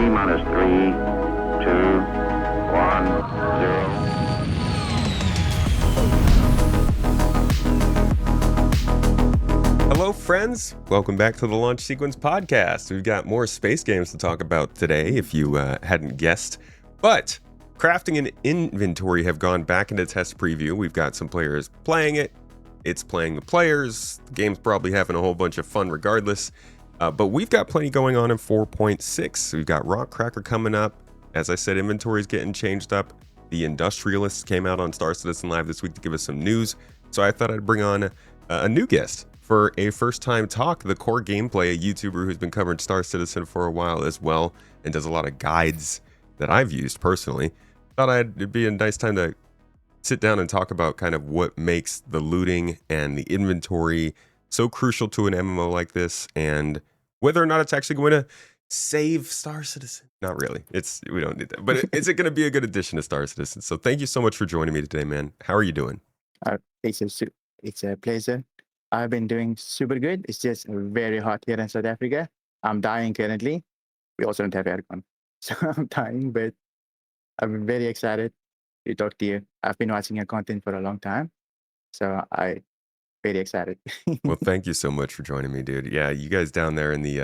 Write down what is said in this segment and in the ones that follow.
T-minus 3, 2, 1, 0. Hello, friends. Welcome back to the Launch Sequence Podcast. We've got more space games to talk about today, if you hadn't guessed. But crafting and inventory have gone back into test preview. We've got some players playing it. It's playing the players. The game's probably having a whole bunch of fun regardless. But we've got plenty going on in 4.6. We've got Rock Cracker coming up. As I said, inventory's getting changed up. The Industrialists came out on Star Citizen Live this week to give us some news. So I thought I'd bring on a new guest for a first-time talk, TheCoreGameplay, a YouTuber who's been covering Star Citizen for a while as well, and does a lot of guides that I've used personally. Thought it'd be a nice time to sit down and talk about kind of what makes the looting and the inventory so crucial to an MMO like this, and whether or not it's actually going to save Star Citizen. Not really. We don't need that. But is it going to be a good addition to Star Citizen? So thank you so much for joining me today, man. How are you doing? It's a pleasure. I've been doing super good. It's just very hot here in South Africa. I'm dying currently. We also don't have aircon. So I'm dying, but I'm very excited to talk to you. I've been watching your content for a long time. So I'm very excited. Well, thank you so much for joining me, dude. Yeah, you guys down there in the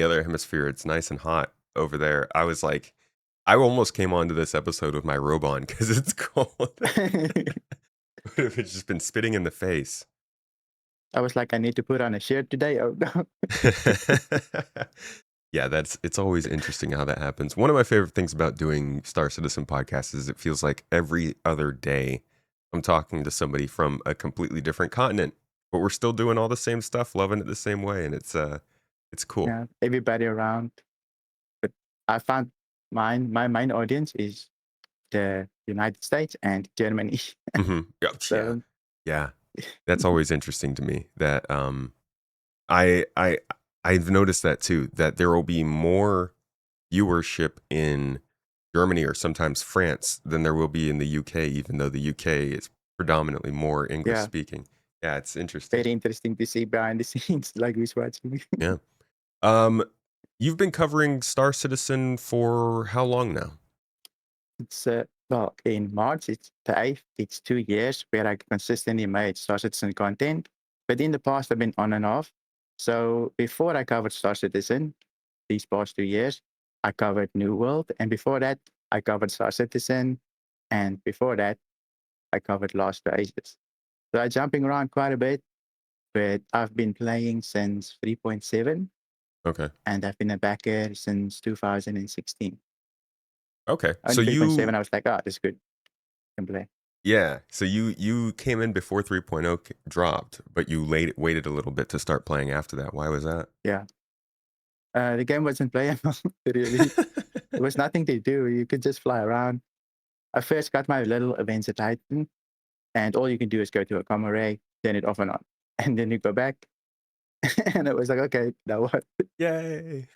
other hemisphere, it's nice and hot over there. I was like, I almost came onto this episode with my robe on because it's cold. What if it's just been spitting in the face? I was like, I need to put on a shirt today. Oh no. Yeah, it's always interesting how that happens. One of my favorite things about doing Star Citizen podcasts is it feels like every other day I'm talking to somebody from a completely different continent, but we're still doing all the same stuff, loving it the same way, and it's cool. Yeah, everybody around. But I found my main audience is the United States and Germany. Mm-hmm. So yeah. That's always interesting to me. That I've noticed that too. That there will be more viewership in Germany or sometimes France than there will be in the UK, even though the UK is predominantly more English speaking. Yeah, it's interesting. Very interesting to see behind the scenes, like who's watching. Yeah. You've been covering Star Citizen for how long now? It's in March, it's the 8th. It's 2 years where I consistently made Star Citizen content. But in the past, I've been on and off. So before I covered Star Citizen, these past 2 years, I covered New World. And before that, I covered Star Citizen. And before that, I covered Lost Oasis. So I'm jumping around quite a bit, but I've been playing since 3.7. Okay. And I've been a backer since 2016. Okay. On So 3.7, I was like, this is good. I can play. Yeah. So you came in before 3.0 dropped, but you waited a little bit to start playing after that. Why was that? Yeah. The game wasn't playable, really. There was nothing to do. You could just fly around. I first got my little Avenger Titan, and all you can do is go to a comm array, turn it off and on, and then you go back. And it was like, okay, now what? Yay.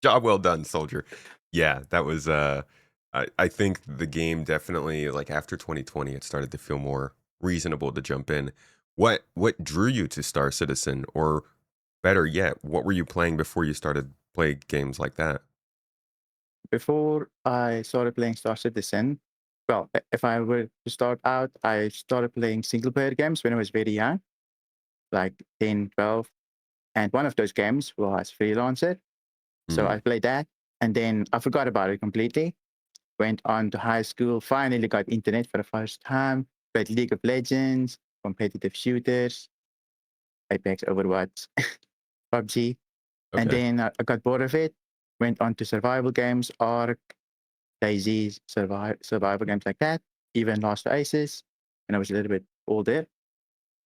Job well done, soldier. Yeah, that was I think the game definitely, like after 2020, it started to feel more reasonable to jump in. What drew you to Star Citizen, or better yet, what were you playing before you started playing games like that? Before I started playing Star Citizen, well, if I were to start out, I started playing single player games when I was very young, like 10, 12. And one of those games was Freelancer. So I played that, and then I forgot about it completely. Went on to high school, finally got internet for the first time, played League of Legends, competitive shooters, Apex, Overwatch, PUBG. Okay. And then I got bored of it, went on to survival games, Ark, DayZ, survival games like that, even Lost Oasis when I was a little bit older.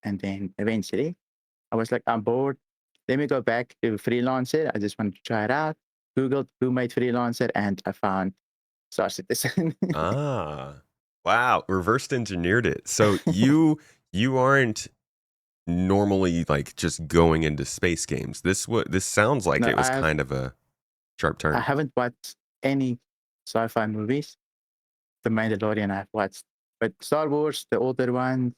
And then eventually I was like, I'm bored. Let me go back to Freelancer. I just wanted to try it out. Googled who made Freelancer, and I found Star Citizen. Wow, reversed engineered it. So you aren't normally like just going into space games. This sounds like it was kind of a sharp turn. I haven't watched any sci-fi movies. The Mandalorian I've watched, but Star Wars, the older ones,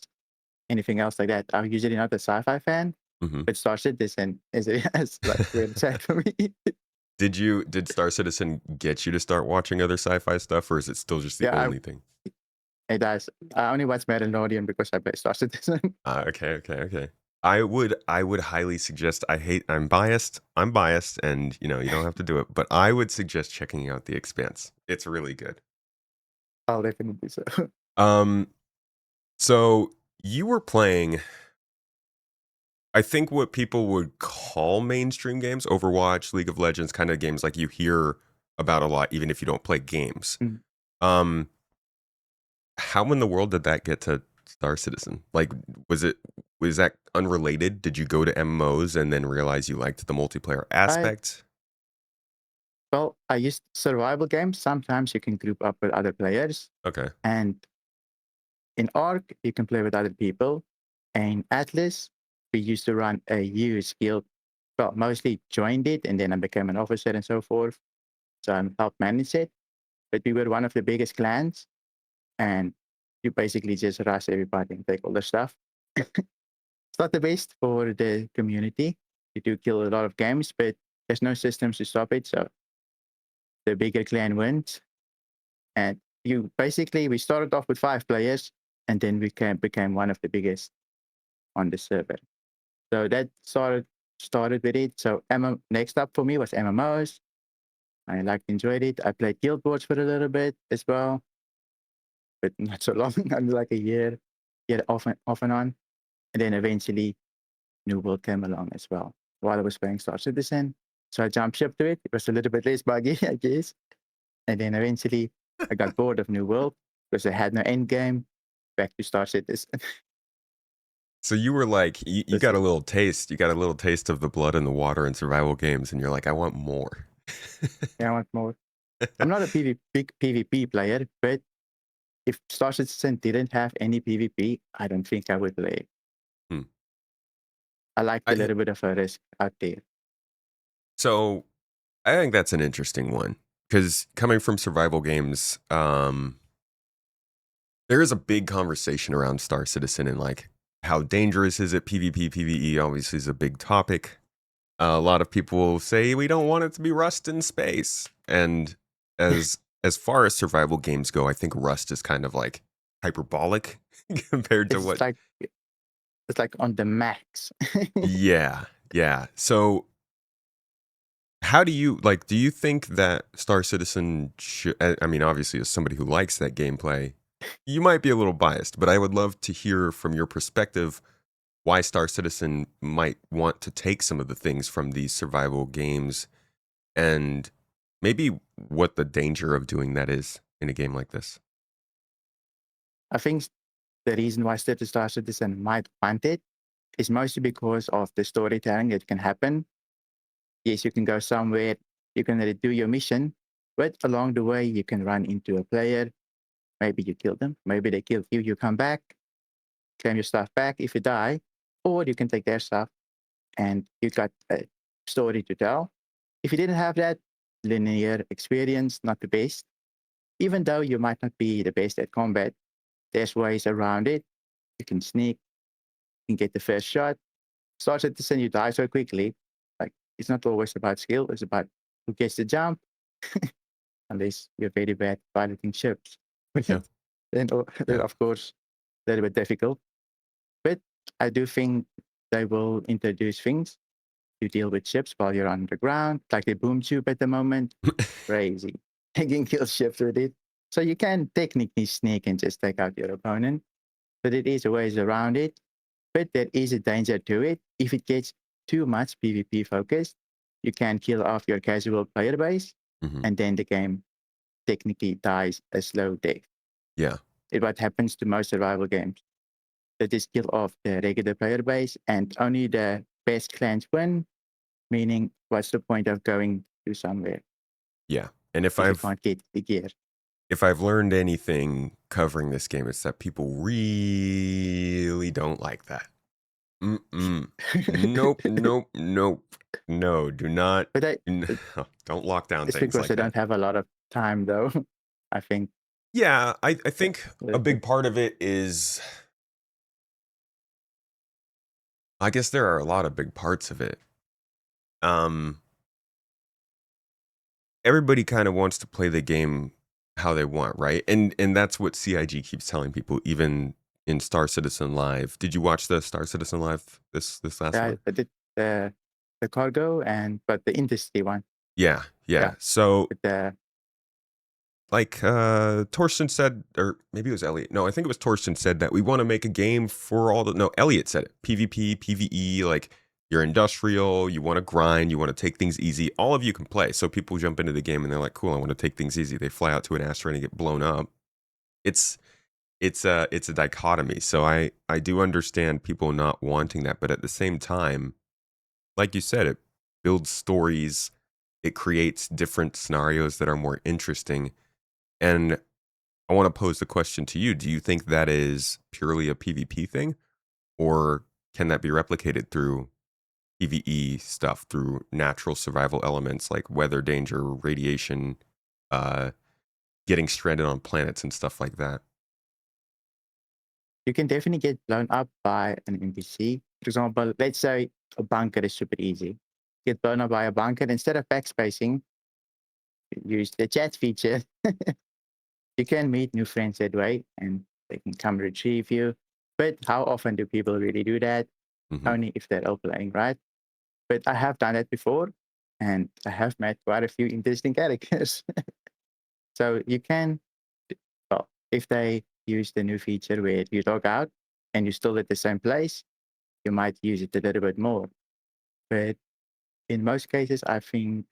anything else like that, I'm usually not a sci-fi fan. But Star Citizen is like where it's at for me. Did Star Citizen get you to start watching other sci-fi stuff, or is it still just the Yeah, only thing? it does. I only watch Mandalorian because I play Star Citizen. Okay. I would highly suggest. I'm biased. And you don't have to do it, but I would suggest checking out The Expanse. It's really good. I'll definitely so. Um, so you were playing, I think what people would call mainstream games, Overwatch, League of Legends, kind of games like you hear about a lot, even if you don't play games. Mm. Um, how in the world did that get to Star Citizen? Like, was that unrelated? Did you go to MMOs and then realize you liked the multiplayer I aspect? Well, I used survival games. Sometimes you can group up with other players, Okay. and in Ark you can play with other people. In Atlas, we used to run a huge guild. Well, mostly joined it, and then I became an officer and so forth. So I helped manage it. But we were one of the biggest clans, and you basically just rush everybody and take all the stuff. It's not the best for the community. You do kill a lot of games, but there's no systems to stop it. So the bigger clan wins. And we started off with 5 players, and then we became one of the biggest on the server. So that started with it. So next up for me was MMOs. I enjoyed it. I played Guild Wars for a little bit as well, but not so long, only like a year off and on. And then eventually New World came along as well while I was playing Star Citizen. So I jumped ship to it. It was a little bit less buggy, I guess. And then eventually I got bored of New World because it had no end game. Back to Star Citizen. So you were like, you That's got a it. little taste. You got a little taste of the blood and the water in survival games, and you're like, I want more. Yeah, I want more. I'm not a big PvP player, but if Star Citizen didn't have any PvP, I don't think I would play it. Hmm. I like a I, little bit of a risk out there. so I think that's an interesting one because coming from survival games, there is a big conversation around Star Citizen and like how dangerous is it? PvP, PvE obviously is a big topic. A lot of people will say we don't want it to be Rust in space. And as far as survival games go, I think Rust is kind of like hyperbolic compared to It's what. like it's like on the max. Yeah. So how do you like? Do you think that Star Citizen should? I mean, obviously, as somebody who likes that gameplay, you might be a little biased, but I would love to hear from your perspective why Star Citizen might want to take some of the things from these survival games and maybe what the danger of doing that is in a game like this. I think the reason why Star Citizen might want it is mostly because of the storytelling that can happen. Yes, you can go somewhere, you can do your mission, but along the way, you can run into a player. Maybe you kill them, maybe they kill you, you come back, claim your stuff back if you die, or you can take their stuff and you got a story to tell. If you didn't have that linear experience, not the best, even though you might not be the best at combat, there's ways around it. You can sneak, you can get the first shot. Starts at the send you die so quickly. Like it's not always about skill, it's about who gets the jump, unless you're very bad piloting ships. Yeah. Then Yeah. of course, a little bit difficult. But I do think they will introduce things to deal with ships while you're underground, like the boom tube at the moment. Crazy. You can kill ships with it. So you can technically sneak and just take out your opponent, but it is a ways around it. But there is a danger to it. If it gets too much PvP focused, you can kill off your casual player base, Hmm. and then the game technically dies a slow death. Yeah. It's what happens to most survival games. They just kill off the regular player base, and only the best clans win. Meaning, what's the point of going to somewhere Yeah. And if you can't get the gear? if I've learned anything covering this game, it's that people really don't like that. Mm-mm. Nope. No, do not. But No, don't lock down it's things because like they that. don't have a lot of time, though. I think. Yeah, I think a Uh, big part of it is, I guess there are a lot of big parts of it. Um, everybody kind of wants to play the game how they want, right? And that's what CIG keeps telling people, even in Star Citizen Live. Did you watch the Star Citizen Live this last Yeah, one? I did the cargo but the industry one. Yeah, yeah. Yeah. So With the like Torsten said, or maybe it was Elliot. No, I think it was Torsten said that we want to make a game for all the. No, Elliot said it. PvP, PvE, like you're industrial, you want to grind, you want to take things easy. All of you can play. So people jump into the game and they're like, "Cool, I want to take things easy." They fly out to an asteroid and get blown up. It's it's a dichotomy. So I do understand people not wanting that, but at the same time, like you said, it builds stories. It creates different scenarios that are more interesting. And I want to pose the question to you. Do you think that is purely a PvP thing? Or can that be replicated through PvE stuff, through natural survival elements like weather, danger, radiation, uh, getting stranded on planets and stuff like that? you can definitely get blown up by an NPC. For example, let's say a bunker is super easy. Get blown up by a bunker. Instead of backspacing, use the chat feature. You can meet new friends that way and they can come retrieve you. But how often do people really do that? Hmm. Only if they're all playing, right? But I have done it before and I have met quite a few interesting characters. So you can, well, if they use the new feature where you log out and you're still at the same place, you might use it a little bit more. But in most cases, I think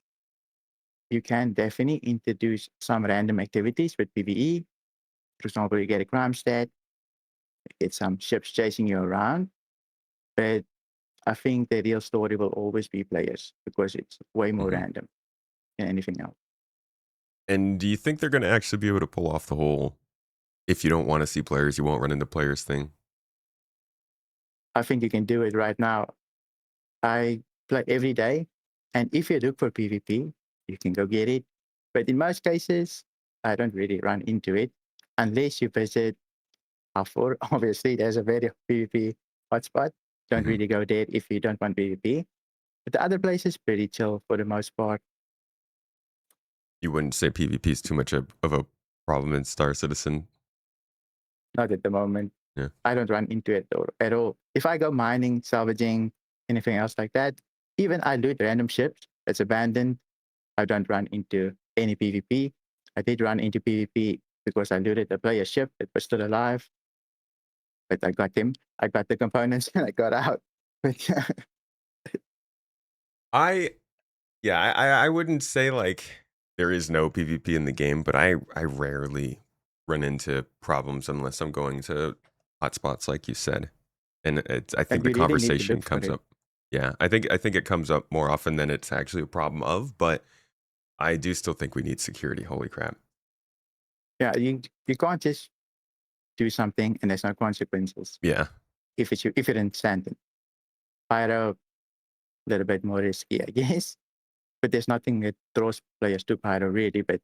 you can definitely introduce some random activities with PvE. For example, you get a crime stat, get some ships chasing you around. But I think the real story will always be players because it's way more Hmm. random than anything else. And do you think they're going to actually be able to pull off the whole if you don't want to see players, you won't run into players thing? I think you can do it right now. I play every day, and if you look for PvP, you can go get it. But in most cases, I don't really run into it unless you visit R4. Obviously, there's a very PvP hotspot. Don't Hmm. really go there if you don't want PvP. But the other place is pretty chill for the most part. You wouldn't say PvP is too much of a problem in Star Citizen? Not at the moment. Yeah. I don't run into it at all. If I go mining, salvaging, anything else like that, even I loot random ships that's abandoned, I don't run into any PvP. I did run into PvP because I looted a player ship that was still alive, but I got him. I got the components and I got out. But yeah, I Yeah, I wouldn't say like there is no PvP in the game, but I rarely run into problems unless I'm going to hotspots like you said. And I think and the you really need to conversation look for comes it. up. Yeah, I think it comes up more often than it's actually a problem of, but I do still think we need security. Holy crap. Yeah, you can't just do something and there's no consequences. Yeah. If you're in Sandton, Pyro, a little bit more risky, I guess. But there's nothing that draws players to Pyro really. But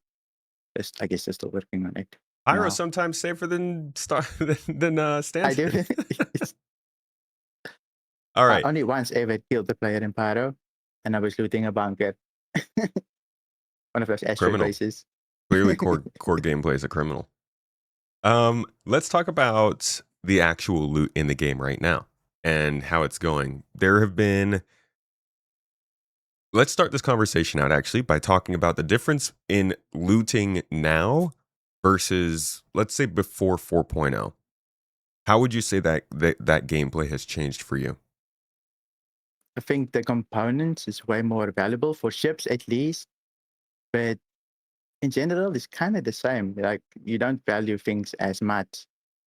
I guess they're still working on it Pyro now. sometimes safer than Star than I do. Stanton. All I right. only once ever killed a player in Pyro, and I was looting a bunker, one of those asteroid Criminal. bases. Clearly core gameplay is a criminal. Let's talk about the actual loot in the game right now and how it's going. There have been. Let's start this conversation out actually by talking about the difference in looting now versus, let's say, before 4.0. How would you say that gameplay has changed for you? I think the components is way more valuable for ships at least, but in general, it's kind of the same. Like you don't value things as much.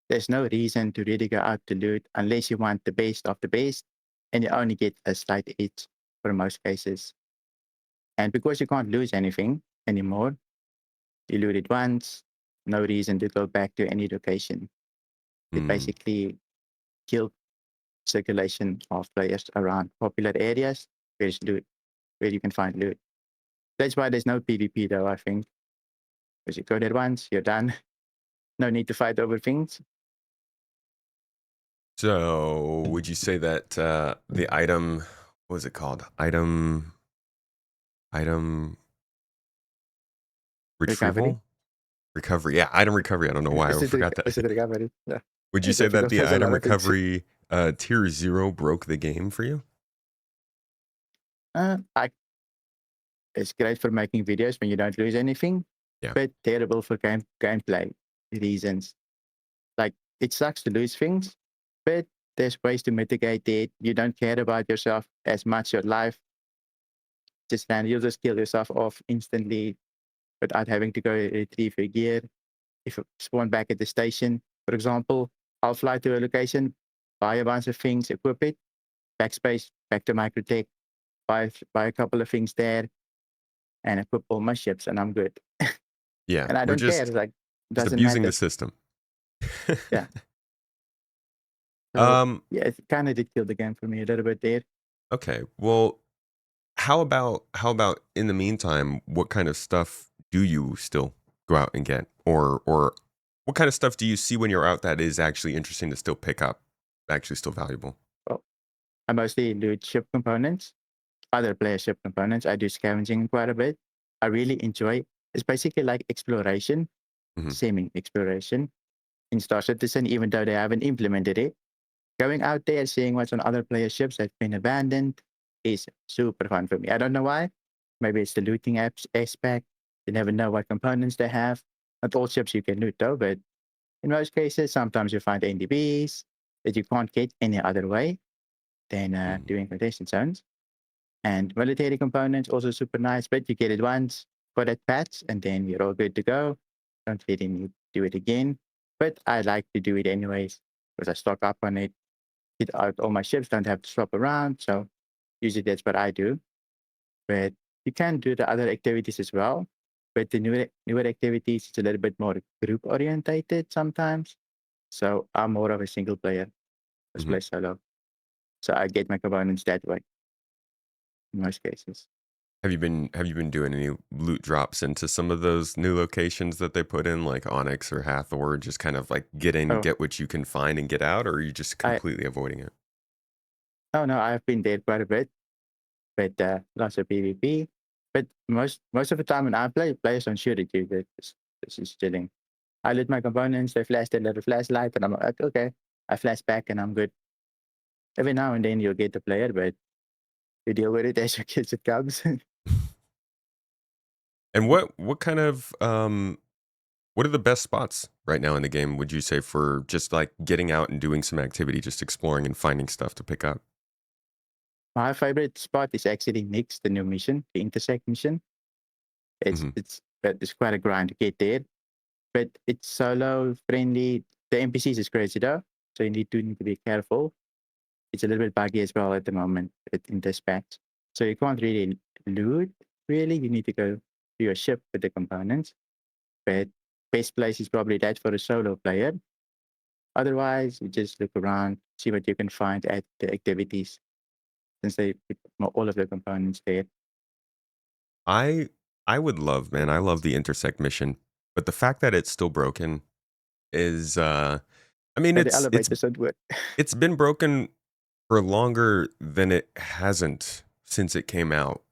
There's no reason to really go out to loot unless you want the best of the best, and you only get a slight edge for most cases. And because you can't lose anything anymore, you loot it once, no reason to go back to any location. It Hmm. basically killed circulation of players around popular areas where you can find loot. That's why there's no PvP though, I think. Because you go there once, you're done. No need to fight over things. So, would you say that the item, what was it called? Item Recovery. Retrieval? Recovery. Yeah, item recovery. I don't know why I forgot Is it that. recovery? Yeah. Would you It's say that difficult. the There's a item lot of things. recovery tier 0 broke the game for you? I It's great for making videos when you don't lose anything, Yeah. but terrible for gameplay reasons. Like, it sucks to lose things, but there's ways to mitigate it. You don't care about yourself as much, your life. Just then you'll just kill yourself off instantly without having to go retrieve your gear. If you spawn back at the station, for example, I'll fly to a location, buy a bunch of things, equip it, backspace, back to Microtech, buy a couple of things there, and equip all my ships, and I'm good. Yeah. And I We're don't care. just It's like, just doesn't abusing the matter. system. Yeah. So um yeah, it kind of did kill the game for me a little bit there. okay. Well, how about in the meantime, what kind of stuff do you still go out and get? Or what kind of stuff do you see when you're out that is actually interesting to still pick up, actually still valuable? Well, I mostly do ship components, other player ship components. I do scavenging quite a bit. I really enjoy. It's basically like exploration, Mhm. semi-exploration in Star Citizen, even though they haven't implemented it. Going out there, seeing what's on other player ships that's been abandoned is super fun for me. I don't know why. Maybe it's the looting aspect. You never know what components they have. Not all ships you can loot though, but in most cases, sometimes you find NDBs that you can't get any other way than Mhm. doing contention zones. And military components also super nice, but you get it once for that patch, and then you're all good to go. Don't really need to do it again. But I like to do it anyways because I stock up on it. Get out all my ships, don't have to swap around. So usually that's what I do. But you can do the other activities as well. But the newer activities, it's a little bit more group orientated sometimes. So I'm more of a single player. Let's Mhm. play solo. So I get my components that way in most cases. Have you been doing any loot drops into some of those new locations that they put in, like Onyx or Hathor, just kind of like get in, Oh, get what you can find and get out, or are you just I completely avoiding it? oh no, I've been there quite a bit, but lots of PvP. But most of the time when I play, players don't shoot at you. This is chilling. I lit my components, they flash their little flashlight, and I'm like, okay. I flash back and I'm good. Every now and then you'll get the player, but you deal with it as it comes. And what kind of what are the best spots right now in the game, would you say, for just like getting out and doing some activity, just exploring and finding stuff to pick up? My favorite spot is actually Nyx, the new mission, the intersect mission. Mhm. It's quite a grind to get there, but it's solo friendly. The NPCs is crazy though, so you need to be careful. It's a little bit buggy as well at the moment in dispatch. So you can't really loot, really. You need to go to your ship with the components. But best place is probably that for a solo player. Otherwise, you just look around, see what you can find at the activities, since they put all of the components there. I I would love, man, I love the intersect mission, but the fact that it's still broken is I mean The elevators don't work. it's been broken for longer than it hasn't since it came out.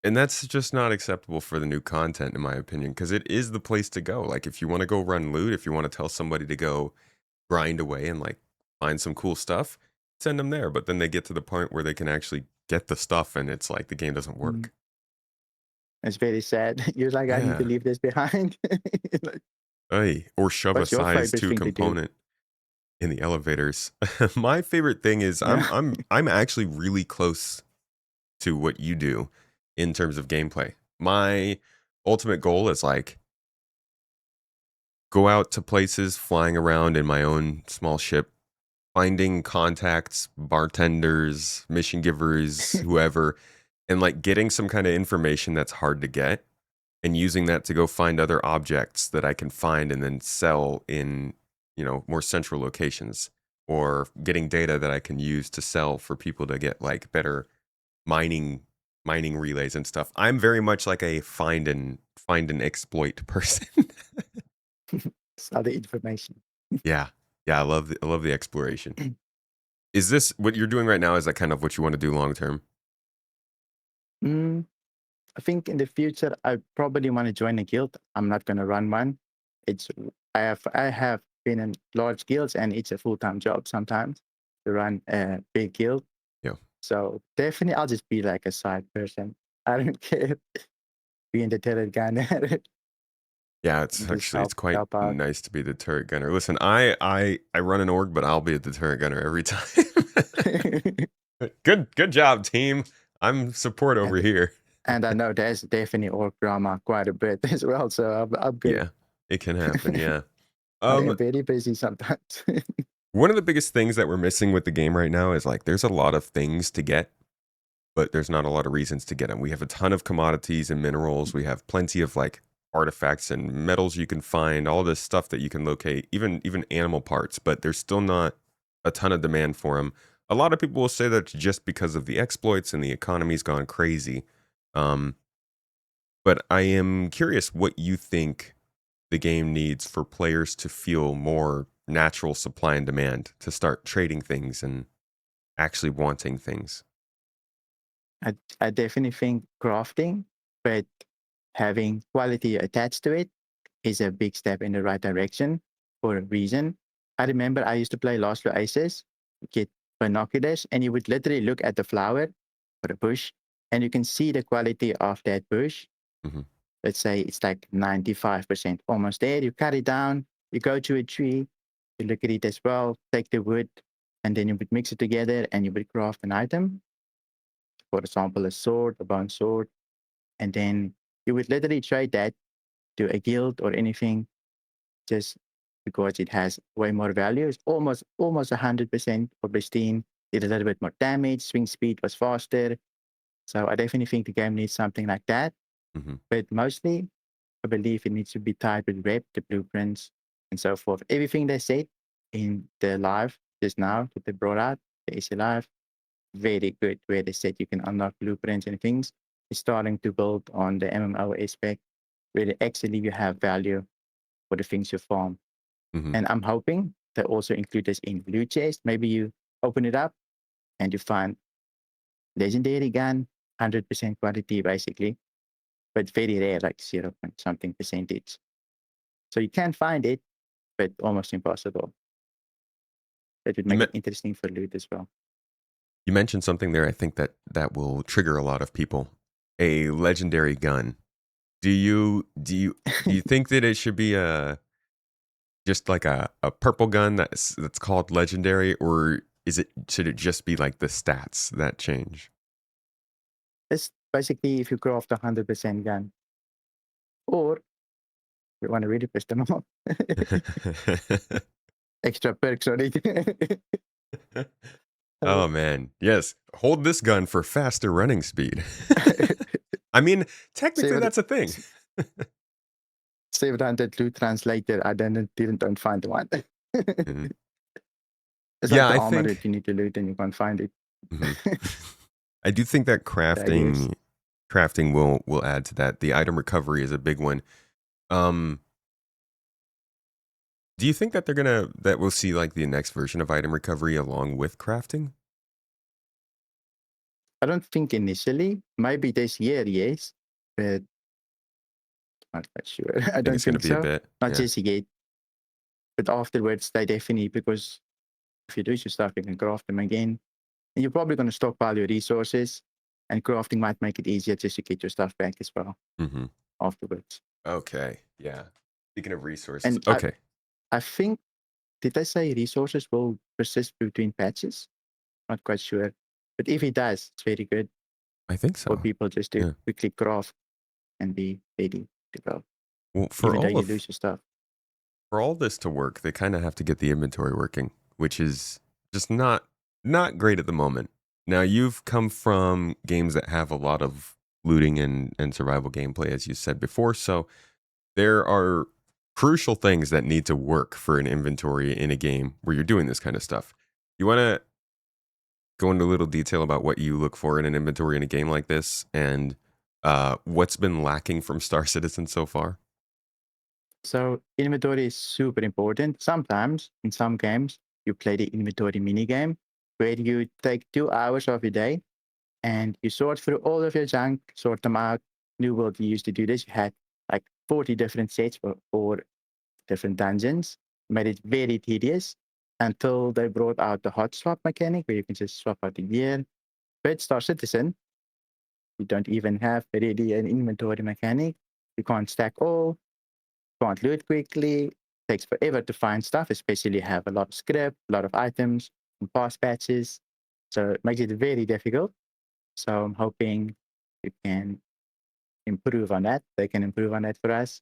And that's just not acceptable for the new content, in my opinion, because it is the place to go. Like, if you want to go run loot, if you want to tell somebody to go grind away and like find some cool stuff, send them there. But then they get to the point where they can actually get the stuff, and it's like the game doesn't Mm. work. It's very sad. You're like, I need to Yeah. leave this behind. Like, Ay, or shove a what's your size favorite 2 thing to do? component in the elevators. My favorite thing is Yeah. I'm actually really close to what you do in terms of gameplay. My ultimate goal is like go out to places flying around in my own small ship, finding contacts, bartenders, mission givers, whoever, and like getting some kind of information that's hard to get and using that to go find other objects that I can find and then sell in, more central locations, or getting data that I can use to sell for people to get like better mining relays and stuff. I'm very much like a find and exploit person. It's other information. Yeah. Yeah, I love the exploration. Is this what you're doing right now? Is that kind of what you want to do long term? Mm, I think in the future I probably want to join a guild. I'm not going to run one. It's I have been in large guilds, and it's a full-time job sometimes to run a big guild. Yeah. So definitely, I'll just be like a side person. I don't care being the turret gunner. Yeah, it's Just actually it's quite help out. nice to be the turret gunner. Listen, I run an org, but I'll be the turret gunner every time. Good job, team. I'm support over and here. and I know there's definitely orc drama quite a bit as well. So I'm good. Yeah, it can happen. Yeah. I am very busy sometimes. One of the biggest things that we're missing with the game right now is like there's a lot of things to get, but there's not a lot of reasons to get them. We have a ton of commodities and minerals. We have plenty of like artifacts and metals you can find, all this stuff that you can locate, even animal parts, but there's still not a ton of demand for them. A lot of people will say that's just because of the exploits and the economy's gone crazy. But I am curious what you think the game needs for players to feel more natural supply and demand, to start trading things and actually wanting things. I definitely think crafting, but having quality attached to it is a big step in the right direction for a reason. I remember I used to play Lost Oasis, get binoculars, and you would literally look at the flower or the bush, and you can see the quality of that bush. Mm-hmm. Let's say it's like 95% almost there. You cut it down, you go to a tree, you look at it as well, take the wood, and then you would mix it together and you would craft an item. For example, a sword, a bone sword, and then you would literally trade that to a guild or anything just because it has way more value. It's almost 100% for pristine. Did a little bit more damage, swing speed was faster. So I definitely think the game needs something like that. Mm-hmm. But mostly, I believe it needs to be tied with rep, the blueprints, and so forth. Everything they said in the live just now that they brought out, the AC Live, very good, where they said you can unlock blueprints and things. It's starting to build on the MMO aspect, where actually you have value for the things you farm. Mm-hmm. And I'm hoping they also include this in loot chest. Maybe you open it up and you find legendary gun, 100% quality basically, but very rare, like 0 point something percentage. So you can find it, but almost impossible. That would You, make me- it interesting for loot as well. you mentioned something there. I think that will trigger a lot of people. A legendary gun. Do you think that it should be just like a purple gun that's called legendary, or should it just be like the stats that change? It's basically if you craft 100% gun, or you want to really push them off, extra perks on it. Oh man, yes. Hold this gun for faster running speed. I mean, technically that's a thing. 700 loot translator. I didn't find one. Mhm. It's Yeah, like the I armor that think you need to loot and you can't find it. mhm. I do think that That is. crafting will add to that. The item recovery is a big one. Um, do you think that that we'll see like the next version of item recovery along with crafting? I don't think initially. Maybe this year, yes, but I'm not quite sure. I I think don't it's going to think be a so. bit. Not Yeah. just yet, but afterwards, they definitely, because if you lose your stuff, you can craft them again. And you're probably going to stockpile your resources, and crafting might make it easier just to get your stuff back as well Mm-hmm. afterwards. Okay. Yeah. Speaking of resources. And Okay. I think, did they say resources will persist between patches? Not quite sure. But if it does, it's very good I think for so. people just to Yeah. quickly craft and be ready to go, Well, even though you lose your stuff. for all this to work, they kind of have to get the inventory working, which is just not great at the moment. Now, you've come from games that have a lot of looting and survival gameplay, as you said before, so there are crucial things that need to work for an inventory in a game where you're doing this kind of stuff. You want to go into a little detail about what you look for in an inventory in a game like this and what's been lacking from Star Citizen so far? So inventory is super important. Sometimes in some games, you play the inventory mini game where you take 2 hours of your day and you sort through all of your junk, sort them out, New World used to do this. You had like 40 different sets for different dungeons. Made it very tedious until they brought out the hot swap mechanic where you can just swap out the gear. But Star Citizen, you don't even have really an inventory mechanic. You can't stack all, can't loot quickly, takes forever to find stuff, especially have a lot of script, a lot of items, and past patches. So it makes it very difficult. So I'm hoping you can improve on that. They can improve on that for us.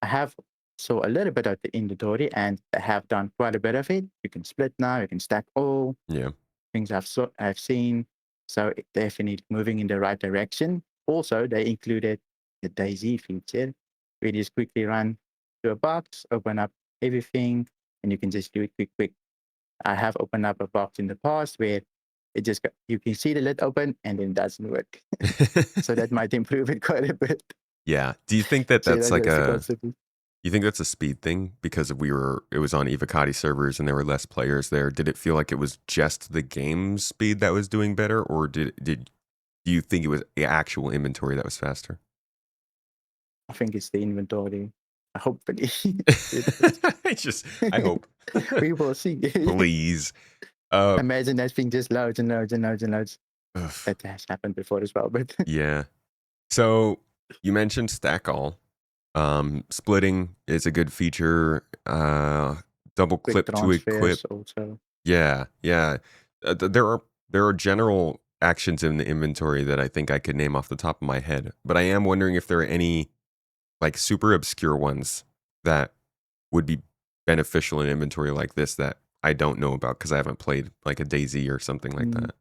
I have saw a little bit of the inventory and I have done quite a bit of it. You can split now, you can stack all Yeah. things I've seen. So it definitely moving in the right direction. Also, they included the DayZ feature where you just quickly run to a box, open up everything, and you can just do it quick. I have opened up a box in the past where you can see the lid open and then it doesn't work. So that might improve it quite a bit. Yeah. Do you think that So that's like that's the a concept. you think that's a speed thing because it was on Evocati servers and there were less players there? Did it feel like it was just the game speed that was doing better, or do you think it was the actual inventory that was faster? I think it's the inventory. Hopefully. I hope. We will see. Please. Imagine that thing just loads and loads and loads and loads. Ugh. That has happened before as well. But Yeah. So you mentioned stack all. Splitting is a good feature. Double quick clip to equip. transfers also. Yeah. There are general actions in the inventory that I think I could name off the top of my head, but I am wondering if there are any like super obscure ones that would be beneficial in inventory like this that I don't know about because I haven't played like a DayZ or something like Mm, that.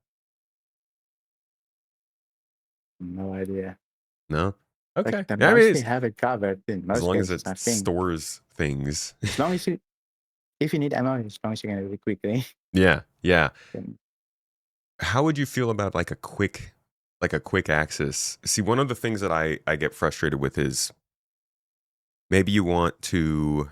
no idea. No? Okay. Like they Yeah, I mean, mostly have it covered in as most long as cases, it I think. stores things. As long as if you need ammo, as long as you're gonna do it quickly. Yeah. then How would you feel about like a quick access? See, one of the things that I get frustrated with is maybe you want to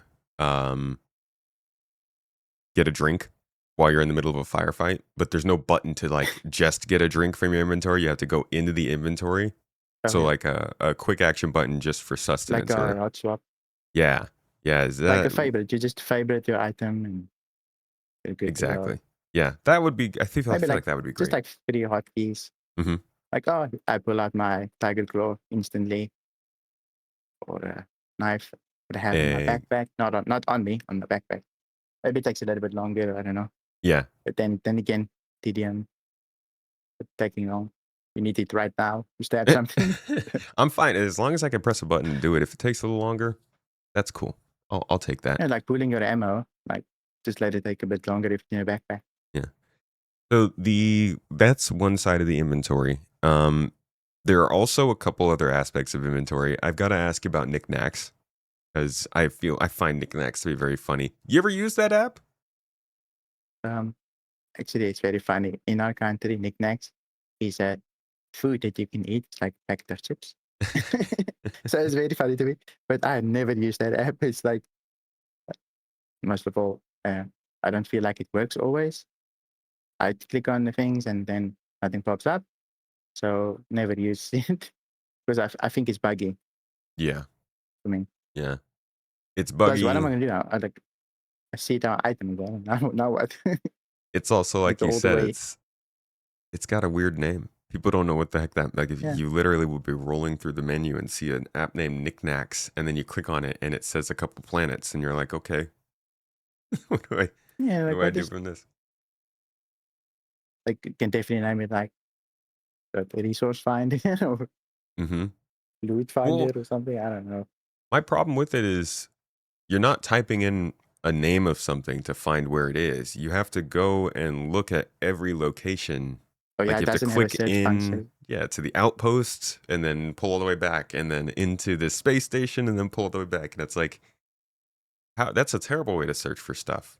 get a drink while you're in the middle of a firefight, but there's no button to like just get a drink from your inventory. You have to go into the inventory. So yeah. like a quick action button just for Like sustenance a or hot swap. yeah. Is Like a that favorite. You just favorite your item and you're good to go. exactly? Yeah, that would be. I feel Maybe like that would be just great. like 3 hotkeys. Hmm. Like, oh, I pull out my tiger claw instantly, or a knife that I have in my Eh, backpack. Not on me, on the backpack. Maybe it takes a little bit longer. I don't know. yeah. But then again, TDM taking long. You need it right now to stab something. I'm fine as long as I can press a button and do it. If it takes a little longer, that's cool. I'll take that. And like pulling your ammo, like just let it take a bit longer if it's in your backpack. Yeah. So that's one side of the inventory. There are also a couple other aspects of inventory. I've got to ask you about knickknacks because I find knickknacks to be very funny. You ever use that app? Actually, it's very funny. In our country, knickknacks is a food that you can eat. It's like packet of chips. So it's very funny to me. But I never use that app. It's like, most of all, I don't feel like it works always. I click on the things and then nothing pops up. So never use it because I think it's buggy Yeah. for me. Yeah. It's Plus, what am I buggy. going to do now? I see it on item again. Now what? It's also like It's you all the said, way. it's got a weird name. People don't know what the heck that like. If Yeah. you literally will be rolling through the menu and see an app named Knickknacks, and then you click on it and it says a couple planets, and you're like, okay, what do Yeah, like I what do is from this? like you can definitely name it like the resource finder or Mm-hmm. loot finder Well, or something. I don't know. my problem with it is you're not typing in a name of something to find where it is. You have to go and look at every location. Oh yeah, Like you it have to doesn't have a click search in, function. yeah, to the outpost and then pull all the way back and then into the space station and then pull all the way back. And it's like, that's a terrible way to search for stuff.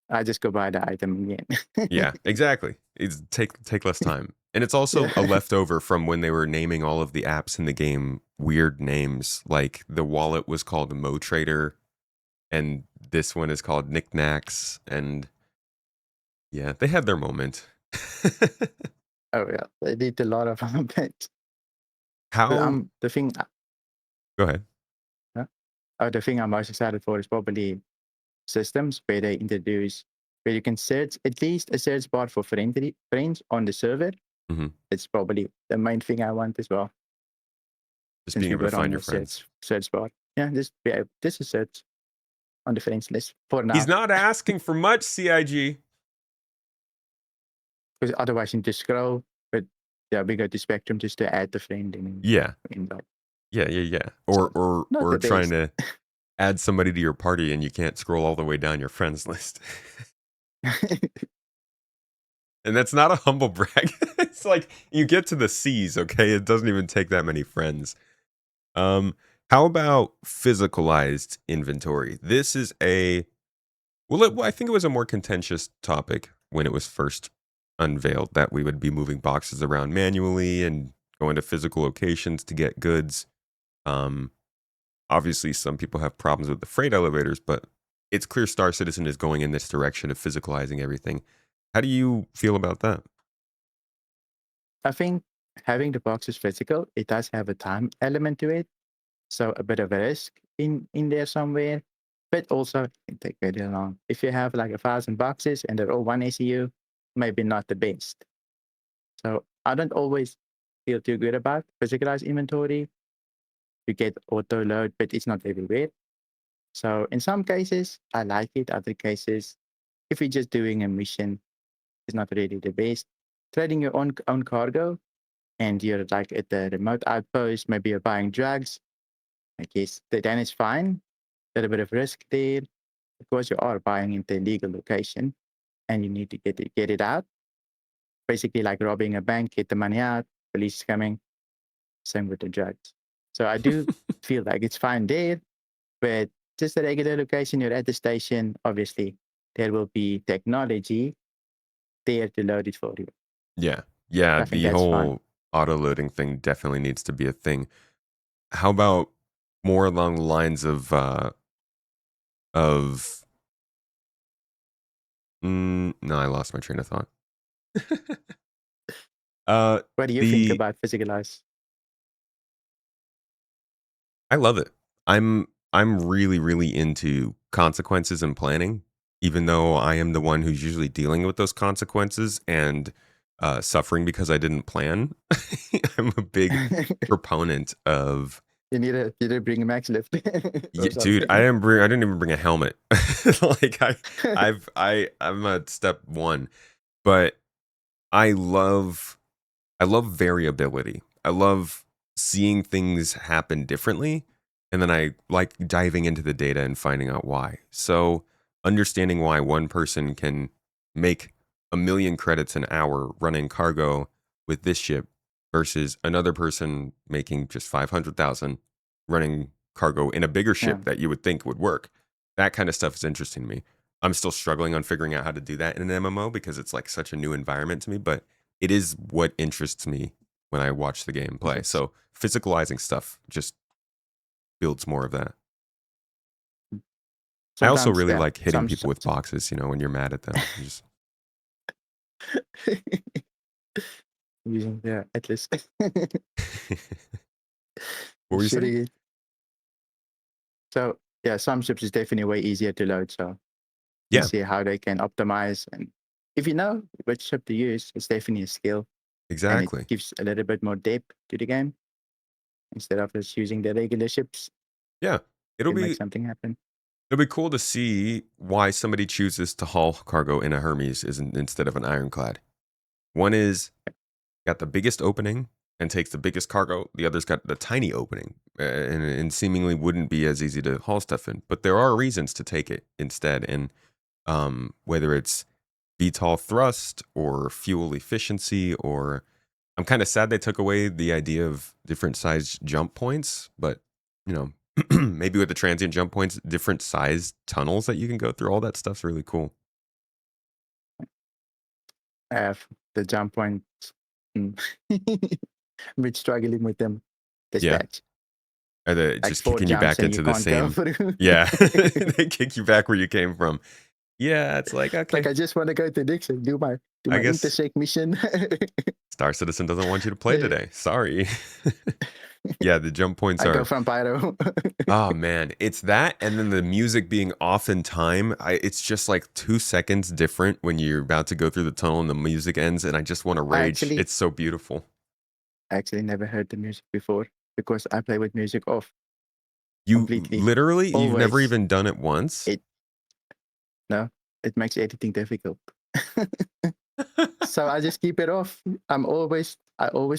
I just go buy the item again. Yeah, exactly. It's take less time. And it's also Yeah. a leftover from when they were naming all of the apps in the game weird names. Like the wallet was called Mo Trader and this one is called Knickknacks. And yeah, they had their moment. Oh yeah, they did a lot of that. How? The thing, Go ahead. the thing I'm most excited for is probably systems where they introduce where you can search at least a search bar for friends on the server. Mm-hmm. It's probably the main thing I want as well. Just Since being we able to were on find your the friends. search bar. Yeah, just a search on the friends list for now. He's not asking for much, CIG. Because otherwise you just scroll. But yeah, we go to Spectrum just to add the friend and Yeah. invite. Yeah. So, Or not the trying best. to add somebody to your party and you can't scroll all the way down your friends list. And that's not a humble brag. It's like you get to the C's, okay? It doesn't even take that many friends. How about physicalized inventory? This is I think it was a more contentious topic when it was first unveiled that we would be moving boxes around manually and going to physical locations to get goods. Obviously, some people have problems with the freight elevators, but it's clear Star Citizen is going in this direction of physicalizing everything. How do you feel about that? I think having the boxes physical, it does have a time element to it. So a bit of a risk in there somewhere, but also it can take very long. If you have like 1,000 boxes and they're all one SEU, maybe not the best. So I don't always feel too good about physicalized inventory. You get auto load, but it's not everywhere. So in some cases, I like it. Other cases, if you're just doing a mission, it's not really the best. Trading your own cargo and you're like at the remote outpost, maybe you're buying drugs, I guess then it's fine. A little bit of risk there because you are buying into a legal location and you need to get it out. Basically like robbing a bank, get the money out, police is coming. Same with the drugs. So I do feel like it's fine there, but just a regular location, you're at the station, obviously there will be technology there to load it for you. Yeah. I think The that's fine. whole auto loading thing definitely needs to be a thing. How about more along the lines of no, I lost my train of thought. What do you think The about physicalized? I love it. I'm really into consequences and planning, even though I am the one who's usually dealing with those consequences and suffering because I didn't plan. I'm a big proponent of You need to bring a max lift or dude. something. I didn't even bring a helmet. Like I'm at step one, but I love I love variability. I love seeing things happen differently. And then I like diving into the data and finding out why. So, understanding why one person can make 1 million credits an hour running cargo with this ship versus another person making just 500,000 running cargo in a bigger Yeah. ship that you would think would work. That kind of stuff is interesting to me. I'm still struggling on figuring out how to do that in an MMO because it's like such a new environment to me, but it is what interests me when I watch the game play. Yes. So physicalizing stuff just builds more of that. I also Sometimes, really yeah, like hitting people with boxes, when you're mad at them. You just using at least What were you saying? shooting it. So yeah, some ships is definitely way easier to load. So you Yeah, see how they can optimize, and if you know which ship to use, it's definitely a skill, and it exactly. gives a little bit more depth to the game instead of just using the regular ships Yeah. It'll to make be something happen. it'll be cool to see why somebody chooses to haul cargo in a Hermes instead of an ironclad. One is got the biggest opening and takes the biggest cargo. The other's got the tiny opening and seemingly wouldn't be as easy to haul stuff in. But there are reasons to take it instead. And whether it's VTOL thrust or fuel efficiency, or I'm kind of sad they took away the idea of different size jump points, but maybe with the transient jump points, different size tunnels that you can go through, all that stuff's really cool. I have the jump points. Bit struggling with them. Yeah. Dispatch. Or Like just 4 kicking you jumps back and you into the can't go same. through. Yeah. They kick you back where you came from. Yeah, it's like, Like okay, I just want to go to Dixon, do my I guess intersect mission. Star Citizen doesn't want you to play Yeah. today. Sorry. Yeah, the jump points I go are, from Pyro. oh man, it's that, and then the music being off in time. It's just like 2 seconds different when you're about to go through the tunnel and the music ends, and I just want to I rage. actually It's so beautiful. never heard the music before because I play with music off You completely. literally, you've never Always. even done it once. It no, it makes editing difficult. So I just keep it off. I always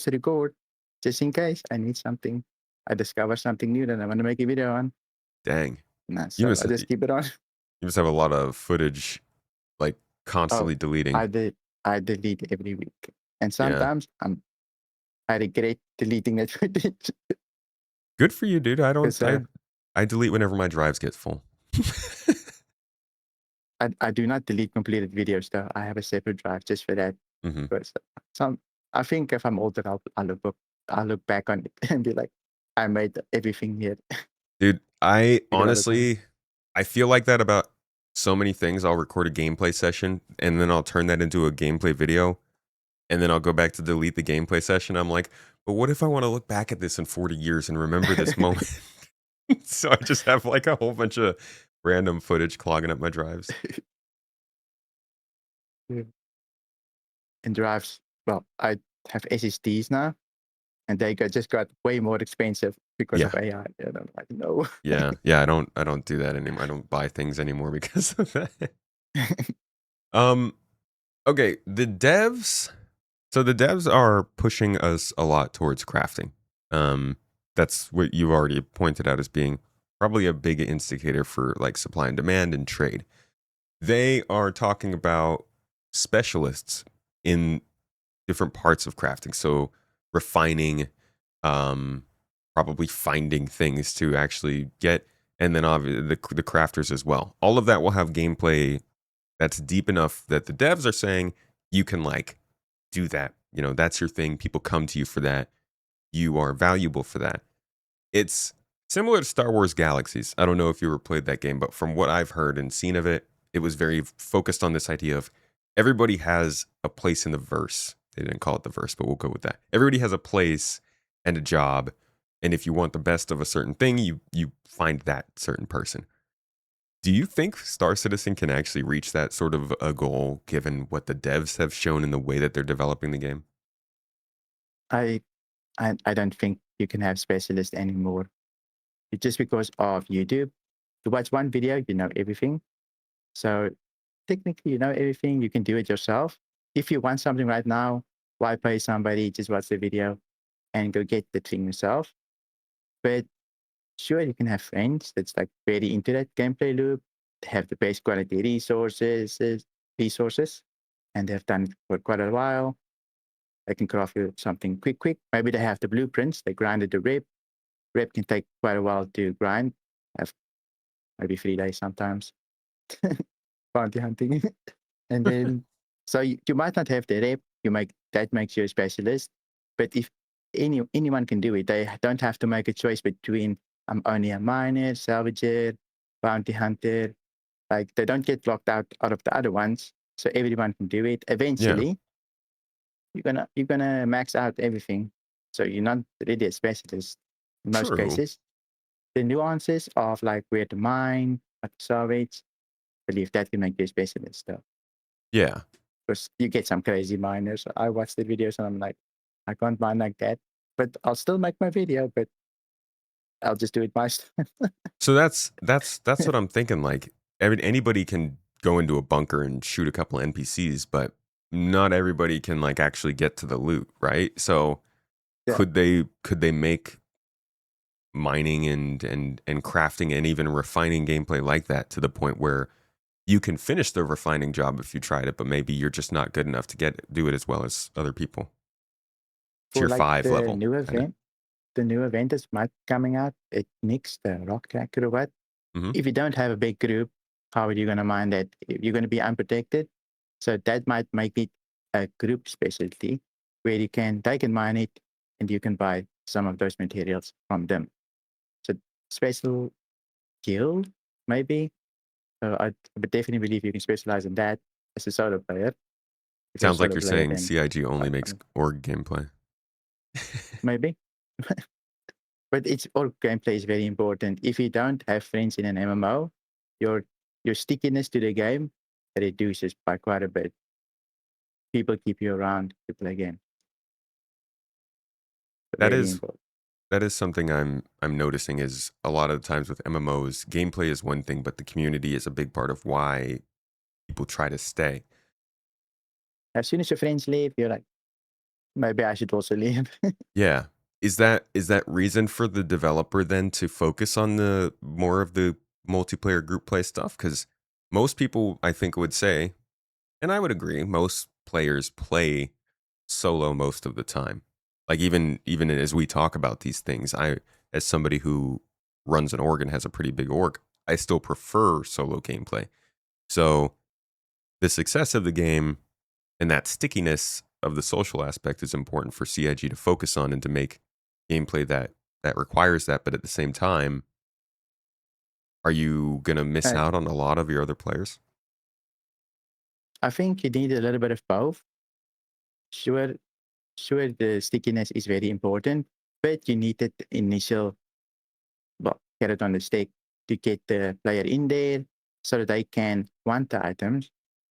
record just in case I need something. I discover something new that I want to make a video on. Dang, Nah, you so must I just keep it on. you must have a lot of footage, like Oh, constantly deleting. I delete every week. And Yeah, sometimes I regret deleting that footage. good for you, dude. I don't. 'Cause, I delete whenever my drives get full. I do not delete completed videos though. I have a separate drive just for that. Hmm. Because I think if I'm older, I'll look back on it and be like, I made everything here. Dude, I Take a lot of time. honestly, I feel like that about so many things. I'll record a gameplay session and then I'll turn that into a gameplay video and then I'll go back to delete the gameplay session. I'm like, but what if I want to look back at this in 40 years and remember this moment? So I just have like a whole bunch of random footage clogging up my drives. Yeah. And drives, well, I have SSDs now, and just got way more expensive because Yeah. of AI. And I'm like, no. Yeah. Yeah. I don't do that anymore. I don't buy things anymore because of that. Um, okay. So the devs are pushing us a lot towards crafting. Um, that's what you already pointed out as being probably a big indicator for like supply and demand and trade. They are talking about specialists in different parts of crafting. So refining, um, probably finding things to actually get, and then obviously the crafters as well. All of that will have gameplay that's deep enough that the devs are saying you can like do that. You know, that's your thing. People come to you for that. You are valuable for that. It's similar to Star Wars Galaxies. I don't know if you ever played that game, but from what I've heard and seen of it, it was very focused on this idea of everybody has a place in the verse. They didn't call it the verse, but we'll go with that. Everybody has a place and a job, and if you want the best of a certain thing, you find that certain person. Do you think Star Citizen can actually reach that sort of a goal given what the devs have shown in the way that they're developing the game? I, I don't think you can have specialists anymore. It's just because of YouTube. You watch one video, you know everything. So technically, you know everything. You can do it yourself. If you want something right now, why pay somebody? Just watch the video and go get the thing yourself. But sure, you can have friends that's like very into that gameplay loop. They have the best quality resources, and they've done it for quite a while. They can craft you something quick. Maybe they have the blueprints. They grinded the rep. Rep can take quite a while to grind. Have maybe 3 days sometimes. Bounty hunting, and then so you might not have the rep. That makes you a specialist. But if anyone can do it, they don't have to make a choice between I'm only a miner, salvager, bounty hunter. Like they don't get locked out of the other ones. So everyone can do it. Yeah, Eventually, you're gonna max out everything. So you're not really a specialist in most true. cases. The nuances of like where to mine, what to salvage, I believe that can make you a specialist though. Yeah. Because you get some crazy miners. I watch the videos and I'm like, I can't mine like that. But I'll still make my video, but I'll just do it myself. So that's what I'm thinking. Like, anybody can go into a bunker and shoot a couple of NPCs, but not everybody can like actually get to the loot, right? So Yeah. could they make mining and crafting and even refining gameplay like that to the point where you can finish the refining job if you tried it, but maybe you're just not good enough to do it as well as other people. For Tier like 5 the level, new kind of. event, the new event that's might coming out, it nicks the rock cracker or what. Hmm. If you don't have a big group, how are you gonna mine that? You're gonna be unprotected. So that might make it a group specialty where they can mine it and you can buy some of those materials from them. So special guild, maybe. So I would definitely believe you can specialize in that as a solo player. If you're a Sounds like solo you're player, saying then CIG only makes um, org gameplay. maybe. But it's all gameplay is very important. If you don't have friends in an MMO, your your stickiness to the game reduces by quite a bit. People keep you around to play games. That Very is important. that is something I'm noticing is a lot of the times with MMOs, gameplay is one thing, but the community is a big part of why people try to stay. As soon as your friends leave, you're like, maybe I should also leave. Yeah. Is that reason for the developer then to focus on the more of the multiplayer group play stuff? Because most people I think would say, and I would agree, most players play solo most of the time. Like even as we talk about these things, I as somebody who runs an org and has a pretty big org, I still prefer solo gameplay. So the success of the game and that stickiness of the social aspect is important for CIG to focus on and to make gameplay that requires that. But at the same time, are you gonna miss Uh, out on a lot of your other players? I think you need a little bit of both. Sure, sure, the stickiness is very important, but you need that initial, well, carrot on the stick to get the player in there so that they can want the items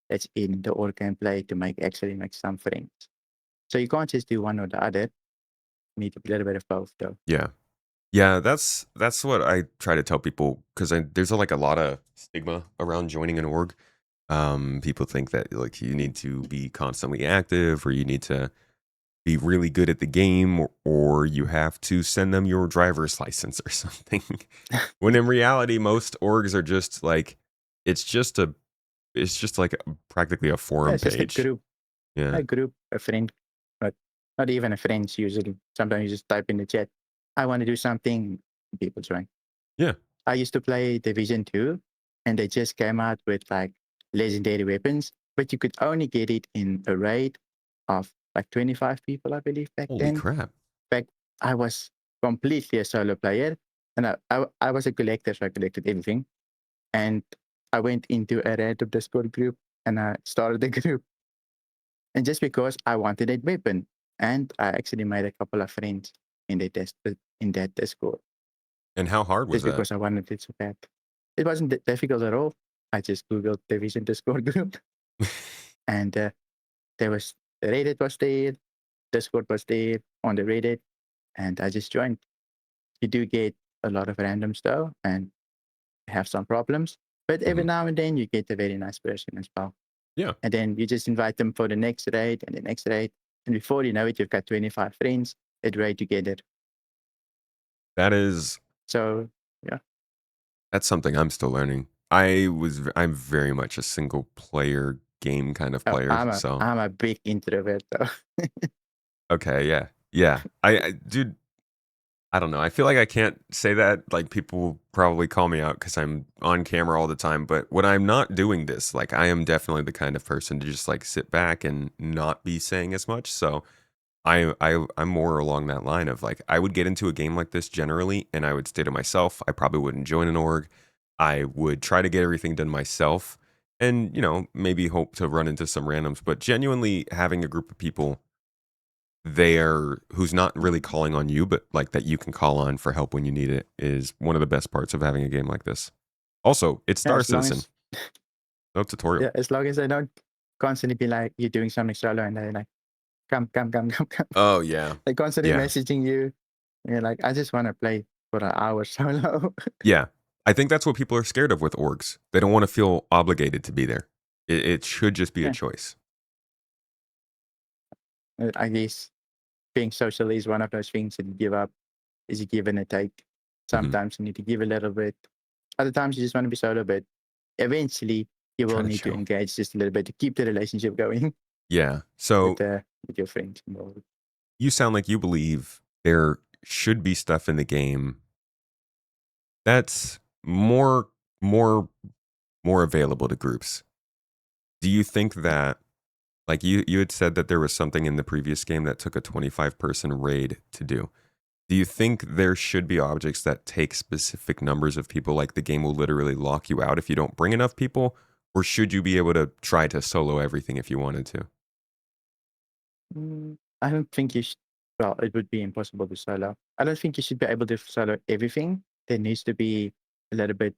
that's in the org gameplay to actually make some friends. So you can't just do one or the other. You need a little bit of both, though. Yeah. Yeah, that's what I try to tell people because there's like a lot of stigma around joining an org. People think that like you need to be constantly active or you need to be really good at the game or you have to send them your driver's license or something. When in reality, most orgs are just like it's just a it's just like practically a Yeah, forum it's just page. Yeah. a group, a friend, but not even a friend usually. Sometimes you just type in the chat, I want to do something, people join. Yeah. I used to play Division 2, and they just came out with like legendary weapons, but you could only get it in a raid of like 25 people, I believe, back Holy then. crap. Back, I was completely a solo player, and I was a collector, so I collected everything. And I went into a random Discord group, and I started a group. And just because I wanted a weapon, and I actually made a couple of friends in in that Discord And how hard was just that? because I wanted it so bad. It wasn't difficult at all. I just Googled Division Discord group, and there was Reddit was there, Discord was there on the Reddit, and I just joined. You do get a lot of randoms though, and have some problems, but every Mhm. now and then you get a very nice person as well. Yeah. And then you just invite them for the next raid and the next raid, and before you know it, you've got 25 friends that raid together. That is So yeah, That's something I'm still learning. I'm very much a single player game kind of oh, player. So I'm a big introvert though. okay, yeah, yeah. Dude, I don't know. I feel like I can't say that. Like people will probably call me out because I'm on camera all the time. But when I'm not doing this, like I am definitely the kind of person to just like sit back and not be saying as much. So I'm more along that line of like I would get into a game like this generally, and I would stay to myself. I probably wouldn't join an org. I would try to get everything done myself, and maybe hope to run into some randoms. But genuinely having a group of people there who's not really calling on you, but like that you can call on for help when you need it is one of the best parts of having a game like this. Also, it's Yeah, Star Citizen, no tutorial. as long as they don't constantly be like you're doing something solo and they're like, come, come, come, come, come. Oh yeah, They constantly yeah. messaging you. And you're like, I just want to play for an hour solo. Yeah. I think that's what people are scared of with orgs. They don't want to feel obligated to be there. It should just be a Yeah, choice. I guess being social is one of those things that you give up, is a give and a take. Hmm. Sometimes you need to give a little bit. Other times you just want to be solo, but eventually you Try will to need to chill. engage just a little bit to keep the relationship going Yeah. So with your friends involved. you sound like you believe there should be stuff in the game that's more, more available to groups. Do you think that, like you had said that there was something in the previous game that took a 25-person raid to do? Do you think there should be objects that take specific numbers of people, like the game will literally lock you out if you don't bring enough people? Or should you be able to try to solo everything if you wanted to? I don't think you should. Well, it would be impossible to solo. I don't think you should be able to solo everything. There needs to be a little bit.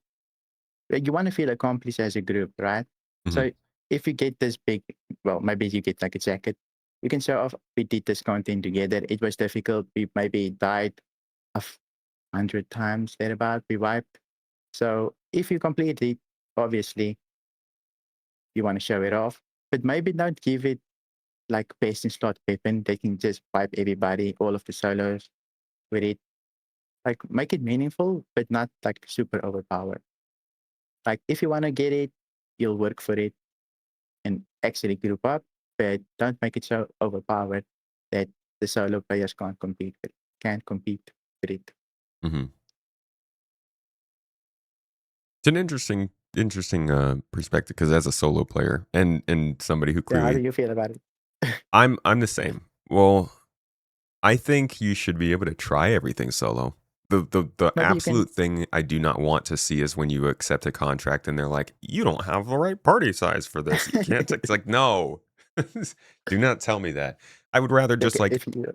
You want to feel accomplished as a group, right? Mhm. So if you get this big, well, maybe you get like a jacket, you can show off. We did this content together. It was difficult. We maybe died 100 times thereabout. We wiped. So if you complete it, obviously you want to show it off, but maybe don't give it like best in slot weapon. They can just wipe everybody, all of the solos with it. Like make it meaningful, but not like super overpowered. Like if you want to get it, you'll work for it and actually group up, but don't make it so overpowered that the solo players can't compete with it. Mhm. It's an interesting perspective because as a solo player and somebody who Yeah, how do clearly you feel about it? I'm the same. Well, I think you should be able to try everything solo. The Maybe you can. absolute thing I do not want to see is when you accept a contract and they're like, "You don't have the right party size for this. You can't." It's like, no, do not tell me that. I would rather just Okay, like if you,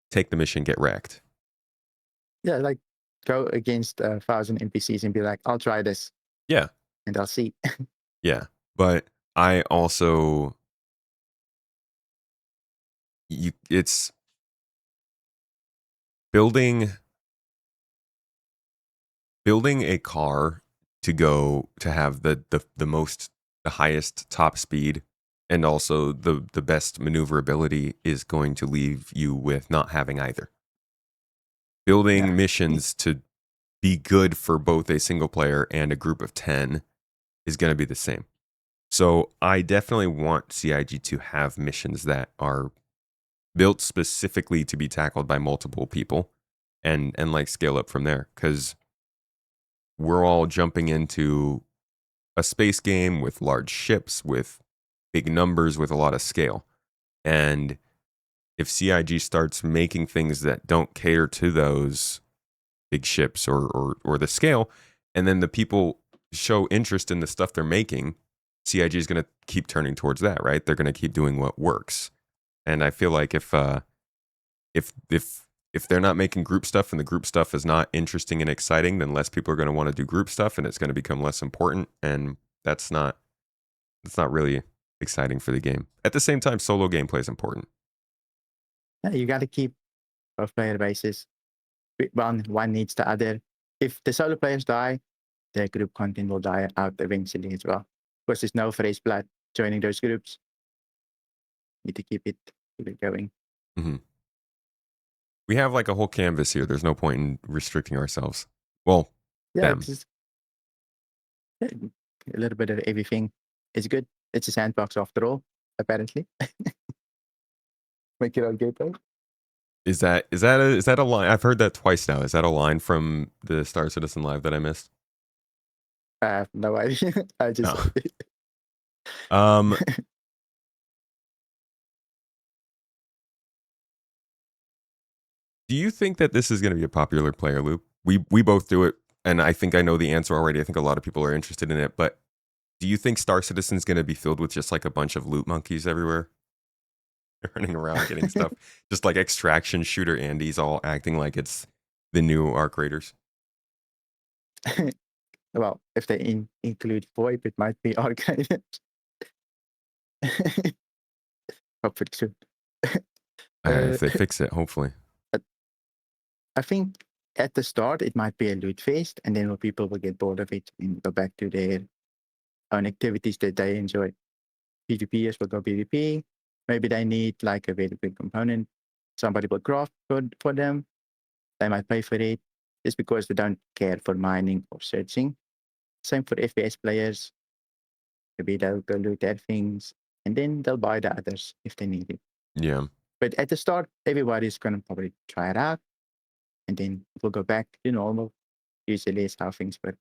take the mission, get wrecked. yeah, like go against 1,000 NPCs and be like, I'll try this Yeah, and I'll see. yeah. But I also it's building building a car to go to have the highest top speed and also the best maneuverability is going to leave you with not having either. Yeah. Building missions to be good for both a single player and a group of 10 is going to be the same. So I definitely want CIG to have missions that are built specifically to be tackled by multiple people and like scale up from there, cuz we're all jumping into a space game with large ships, with big numbers, with a lot of scale. And if CIG starts making things that don't cater to those big ships or the scale, and then the people show interest in the stuff they're making, CIG is going to keep turning towards that, right? They're going to keep doing what works. And I feel like if if they're not making group stuff and the group stuff is not interesting and exciting, then less people are going to want to do group stuff and it's going to become less important. And that's not really exciting for the game. At the same time, solo gameplay is important. Yeah, you got to keep both player bases. One needs the other. If the solo players die, the group content will die out eventually as well. Because there's no fresh blood joining those groups. Need to keep it going. Hmm. We have like a whole canvas here. There's no point in restricting ourselves. Well, Yeah, them. it's just a little bit of everything. It's good. It's a sandbox after all, apparently. Make it on gameplay. Is that a line? I've heard that twice now. Is that a line from the Star Citizen Live that I missed? I have no idea. I just No. Um, do you think that this is going to be a popular player loop? We both do it, and I think I know the answer already. I think a lot of people are interested in it, but do you think Star Citizen is going to be filled with just like a bunch of loot monkeys everywhere, running around getting stuff, just like extraction shooter Andy's all acting like it's the new Arc Raiders? Well, if they include VoIP, it might be archived. Hopefully soon. If they fix it, hopefully. I think at the start it might be a loot fest, and then people will get bored of it and go back to their own activities that they enjoy. PvPers will go PvP. Maybe they need like a very big component. Somebody will craft for them. They might pay for it just because they don't care for mining or searching. Same for FPS players. Maybe they'll go loot their things and then they'll buy the others if they need it. Yeah. But at the start, everybody's going to probably try it out and then it will go back to normal. Usually is how things work.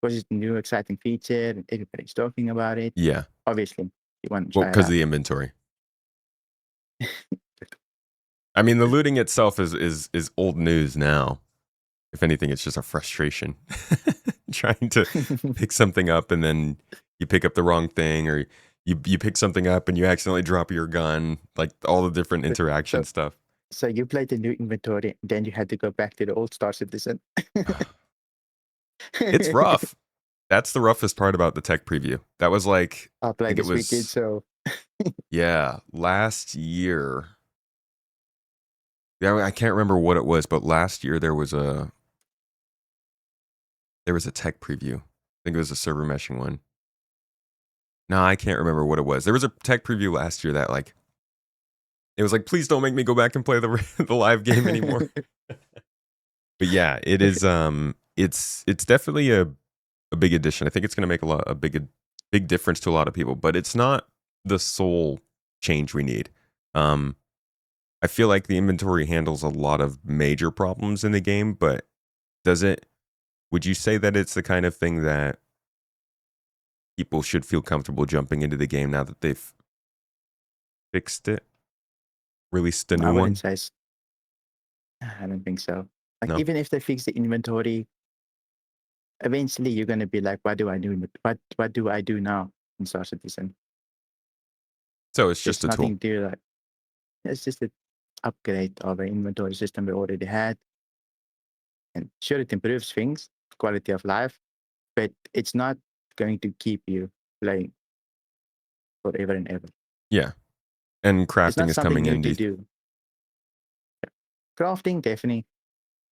Because it's a new exciting feature and everybody's talking about it. Yeah. Obviously, you want to Well, try it because of out. the inventory. I mean, the looting itself is old news now. If anything, it's just a frustration trying to pick something up and then you pick up the wrong thing, or you pick something up and you accidentally drop your gun, like all the different interaction so, stuff. so you played the new inventory, then you had to go back to the old Star Citizen. It's rough. That's the roughest part about the tech preview. That was like, I'll I play think it this weekend, was, so yeah, last year. Yeah, I can't remember what it was, but last year there was a tech preview. I think it was a server meshing one. No, I can't remember what it was. There was a tech preview last year that like it was like, please don't make me go back and play the the live game anymore. But yeah, it is. It's definitely a big addition. I think it's going to make a big difference to a lot of people. But it's not the sole change we need. Um, I feel like the inventory handles a lot of major problems in the game, but does it? Would you say that it's the kind of thing that people should feel comfortable jumping into the game now that they've fixed it, released a I new wouldn't one? say. I don't think so. Like No. even if they fix the inventory, eventually you're gonna be like, what do I do? What do I do now in Star Citizen? So it's just There's a tool. nothing to like. It's just an upgrade of an inventory system we already had, and sure it improves things, quality of life, but it's not going to keep you playing forever and ever. Yeah, and It's crafting not is something coming new in. to do. Crafting definitely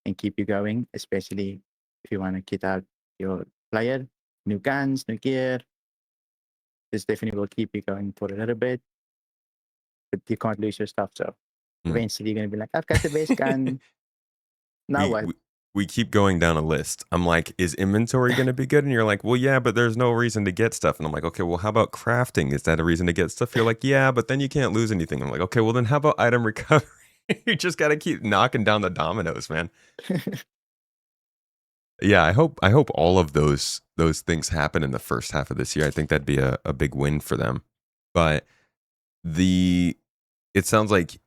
can keep you going, especially if you want to kit out your player, new guns, new gear. This definitely will keep you going for a little bit, but you can't lose your stuff. So Mm. eventually you're gonna be like, I've got the base gun. Now we, what? we we keep going down a list. I'm like, is inventory going to be good? And you're like, well, yeah, but there's no reason to get stuff. And I'm like, okay, well, how about crafting? Is that a reason to get stuff? You're like, yeah, but then you can't lose anything. I'm like, okay, well, then how about item recovery? You just got to keep knocking down the dominoes, man. Yeah, I hope all of those things happen in the first half of this year. I think that'd be a big win for them. But the it sounds like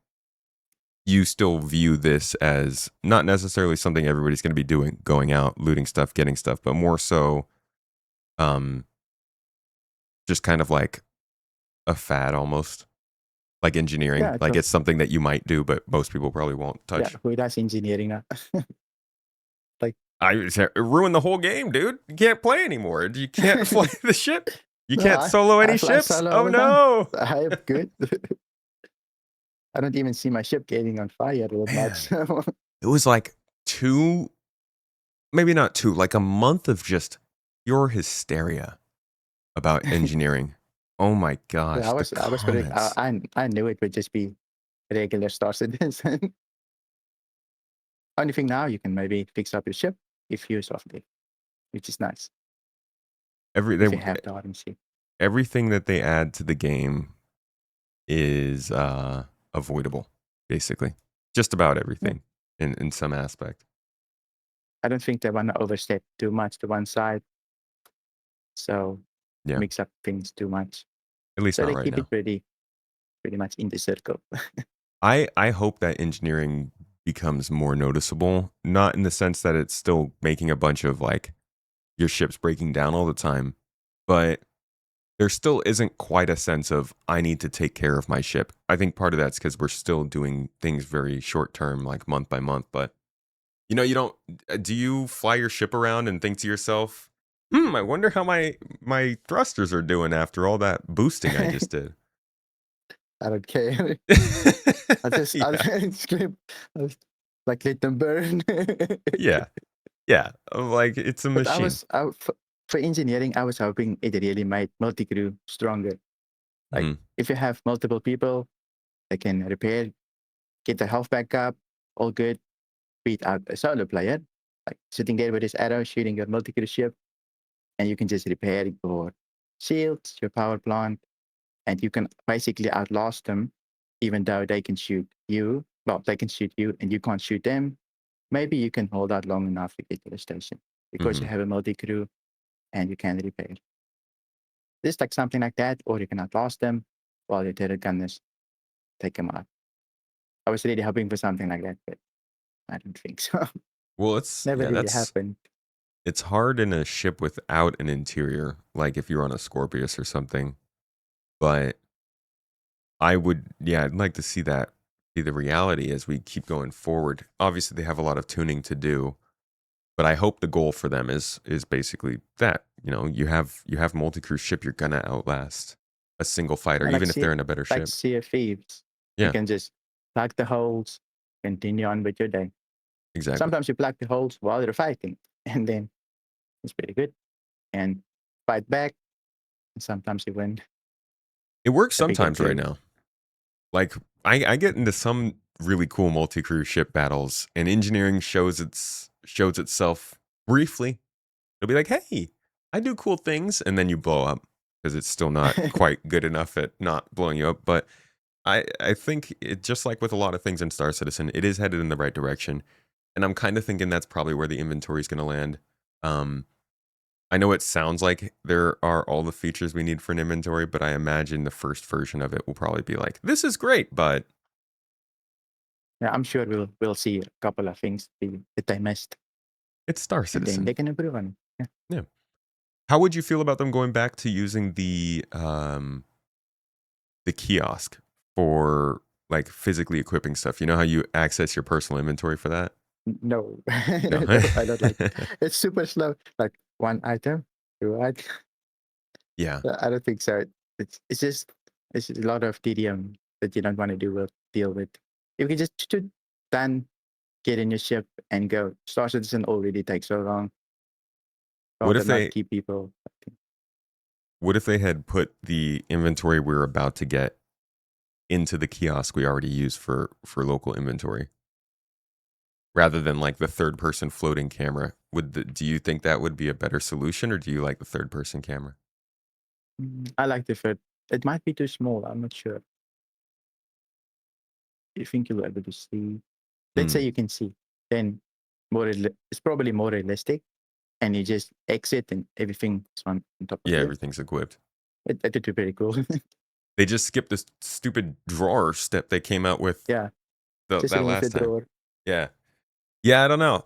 you still view this as not necessarily something everybody's going to be doing, going out, looting stuff, getting stuff, but more so um just kind of like a fad almost, like engineering. Yeah, Like it's something that you might do, but most people probably won't yeah. touch. Who does engineering now? Like It ruined the whole game, dude. You can't play anymore. You can't fly the ship. You no, can't solo I any fly ships. solo all Oh the time. no. I am good. I don't even see my ship getting on fire that Man, much. it was like two, maybe not two, like a month of just pure hysteria about engineering. Oh my Yeah, gosh, the I was pretty. comments. I knew it would just be regular Star Citizen. Only thing now you can maybe fix up your ship if you softly, which is nice Every they, if you have the RMC. everything that they add to the game is avoidable, basically. Just about Yeah. everything in some aspect. I don't think they want to overstep too much to one side, so Yeah, mix up things too much. at least So not they right keep now. it pretty much in the circle. I hope that engineering becomes more noticeable, not in the sense that it's still making a bunch of like your ship's breaking down all the time, but there still isn't quite a sense of I need to take care of my ship. I think part of that's because we're still doing things very short term, like month by month. But you don't. Do you fly your ship around and think to yourself, I wonder how my thrusters are doing after all that boosting I just did? I don't care. I Yeah, just like let them burn. yeah, yeah. Like it's a But machine. for engineering, I was hoping it really made multi-crew stronger. Like Mhm, if you have multiple people, they can repair, get their health back up, all good, beat out a solo player, like sitting there with his arrow shooting your multi-crew ship, and you can just repair your shields, your power plant, and you can basically outlast them, even though they can shoot you. Well, they can shoot you and you can't shoot them. Maybe you can hold out long enough to get to the station because you mhm. have a multi-crew and you can repair. Just like something like that, or you can outlast them while your turret gunners take them out. I was really hoping for something like that, but I don't think so. Well, Never really happened. it's hard in a ship without an interior, like if you're on a Scorpius or something. But I'd like to see that be the reality as we keep going forward. Obviously, they have a lot of tuning to do, but I hope the goal for them is basically that. You know, you have multi-crew ship, you're gonna outlast a single fighter, And like even if they're in a better like ship. Sea of Thieves, you Yeah, can just plug the holes, continue on with your day. exactly. Sometimes you plug the holes while you're fighting, and then it's pretty good. And fight back, and sometimes you win. It works Epic game sometimes right kills. now. Like I get into some really cool multi-crew ship battles, and engineering shows itself briefly. It'll be like, hey, I do cool things, and then you blow up because it's still not quite good enough at not blowing you up. But I think it, just like with a lot of things in Star Citizen, it is headed in the right direction, and I'm kind of thinking that's probably where the inventory is going to land. Um, I know it sounds like there are all the features we need for an inventory, but I imagine the first version of it will probably be like, this is great, but Yeah, I'm sure we'll see a couple of things that I missed, it's Star and then Citizen. they can improve on it. Yeah. Yeah. How would you feel about them going back to using the kiosk for like physically equipping stuff? You know how you access your personal inventory for that? No, No. no, I don't like. It's super slow. Like one item, two items. Yeah. I don't think so. It's just it's a lot of tedium that you don't want to deal with. If you just done, get in your ship and go. Star Citizen already takes so long. What Rather if not they keep people. what if they had put the inventory we're about to get into the kiosk we already use for local inventory rather than like the third person floating camera? Do you think that would be a better solution, or do you like the third person camera? I like the fit. It might be too small. I'm not sure. You think you'll be able to see? Let's Hmm. say you can see. Then it's probably more realistic, and you just exit and everything is on top of Yeah, you. everything's equipped. It would be pretty cool. They just skipped this stupid drawer step they came out with Yeah, just that remove the last time. drawer. Yeah. Yeah, I don't know.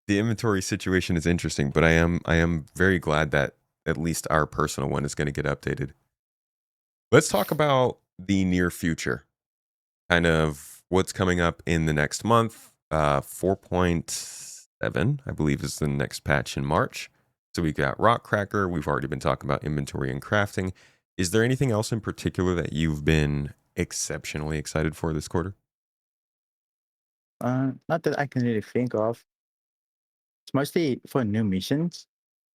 The inventory situation is interesting, but I am very glad that at least our personal one is going to get updated. Let's talk about the near future. Kind of what's coming up in the next month. 4.7, I believe, is the next patch in March. So we got Rock Cracker. We've already been talking about inventory and crafting. Is there anything else in particular that you've been exceptionally excited for this quarter? Not that I can really think of. It's mostly for new missions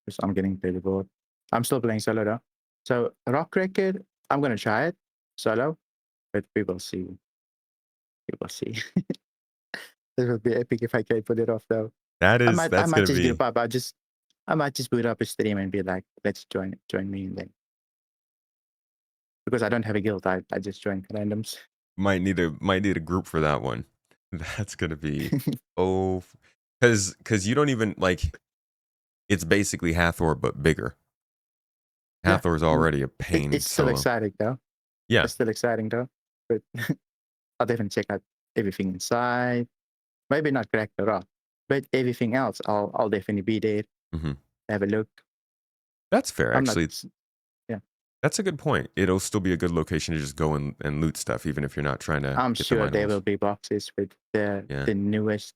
because I'm getting pretty bored. I'm still playing solo though. So Rock Record, I'm gonna try it solo, but we will see. We will see. It will be epic if I can put it off though. I That's might gonna just be group up. I might just boot up a stream and be like, let's join me and then because I don't have a guild, I just join randoms. might need a group for that one. That's gonna be oh, because you don't even like it's basically Hathor but bigger. Yeah. Hathor's already a pain It's still solo. exciting though. Yeah. It's still exciting though. But I'll definitely check out everything inside. Maybe not crack the rock, but everything else, I'll definitely be there. Hmm. Have a look. That's fair. I'm not. Actually, Yeah, that's a good point. It'll still be a good location to just go and loot stuff, even if you're not trying to I'm get the sure there will minimalist. be boxes with Yeah. the newest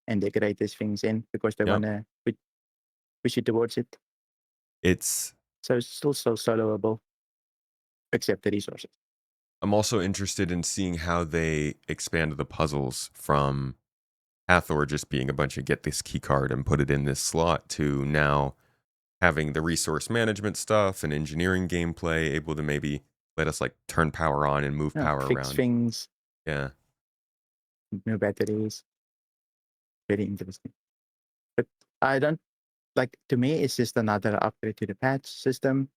and the greatest things in because they Yep. wanna push you towards it. It's So it's still so soloable, except the resources. I'm also interested in seeing how they expand the puzzles from Hathor just being a bunch of get this key card and put it in this slot to now having the resource management stuff and engineering gameplay, able to maybe let us like turn power on and move Yeah, power fix around. things, Yeah. new batteries. Very interesting. But I don't like. To me, it's just another upgrade to the patch system.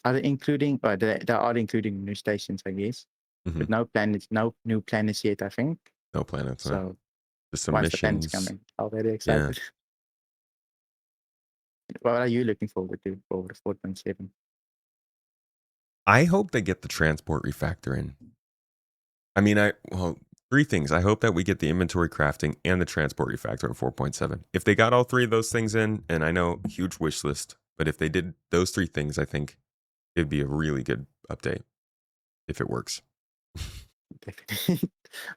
Are they including? Or they are including new stations, I guess. Hmm. But no planets, no new planets yet. I think No planets, huh? so. Just some Once the planets missions. coming, I'm very Yeah. excited. What are you looking forward to for 4.7? I hope they get the transport refactor in. I mean, well, three things. I hope that we get the inventory crafting and the transport refactor at 4.7. If they got all three of those things in, and I know huge wish list, but if they did those three things, I think it'd be a really good update if it works. Definitely.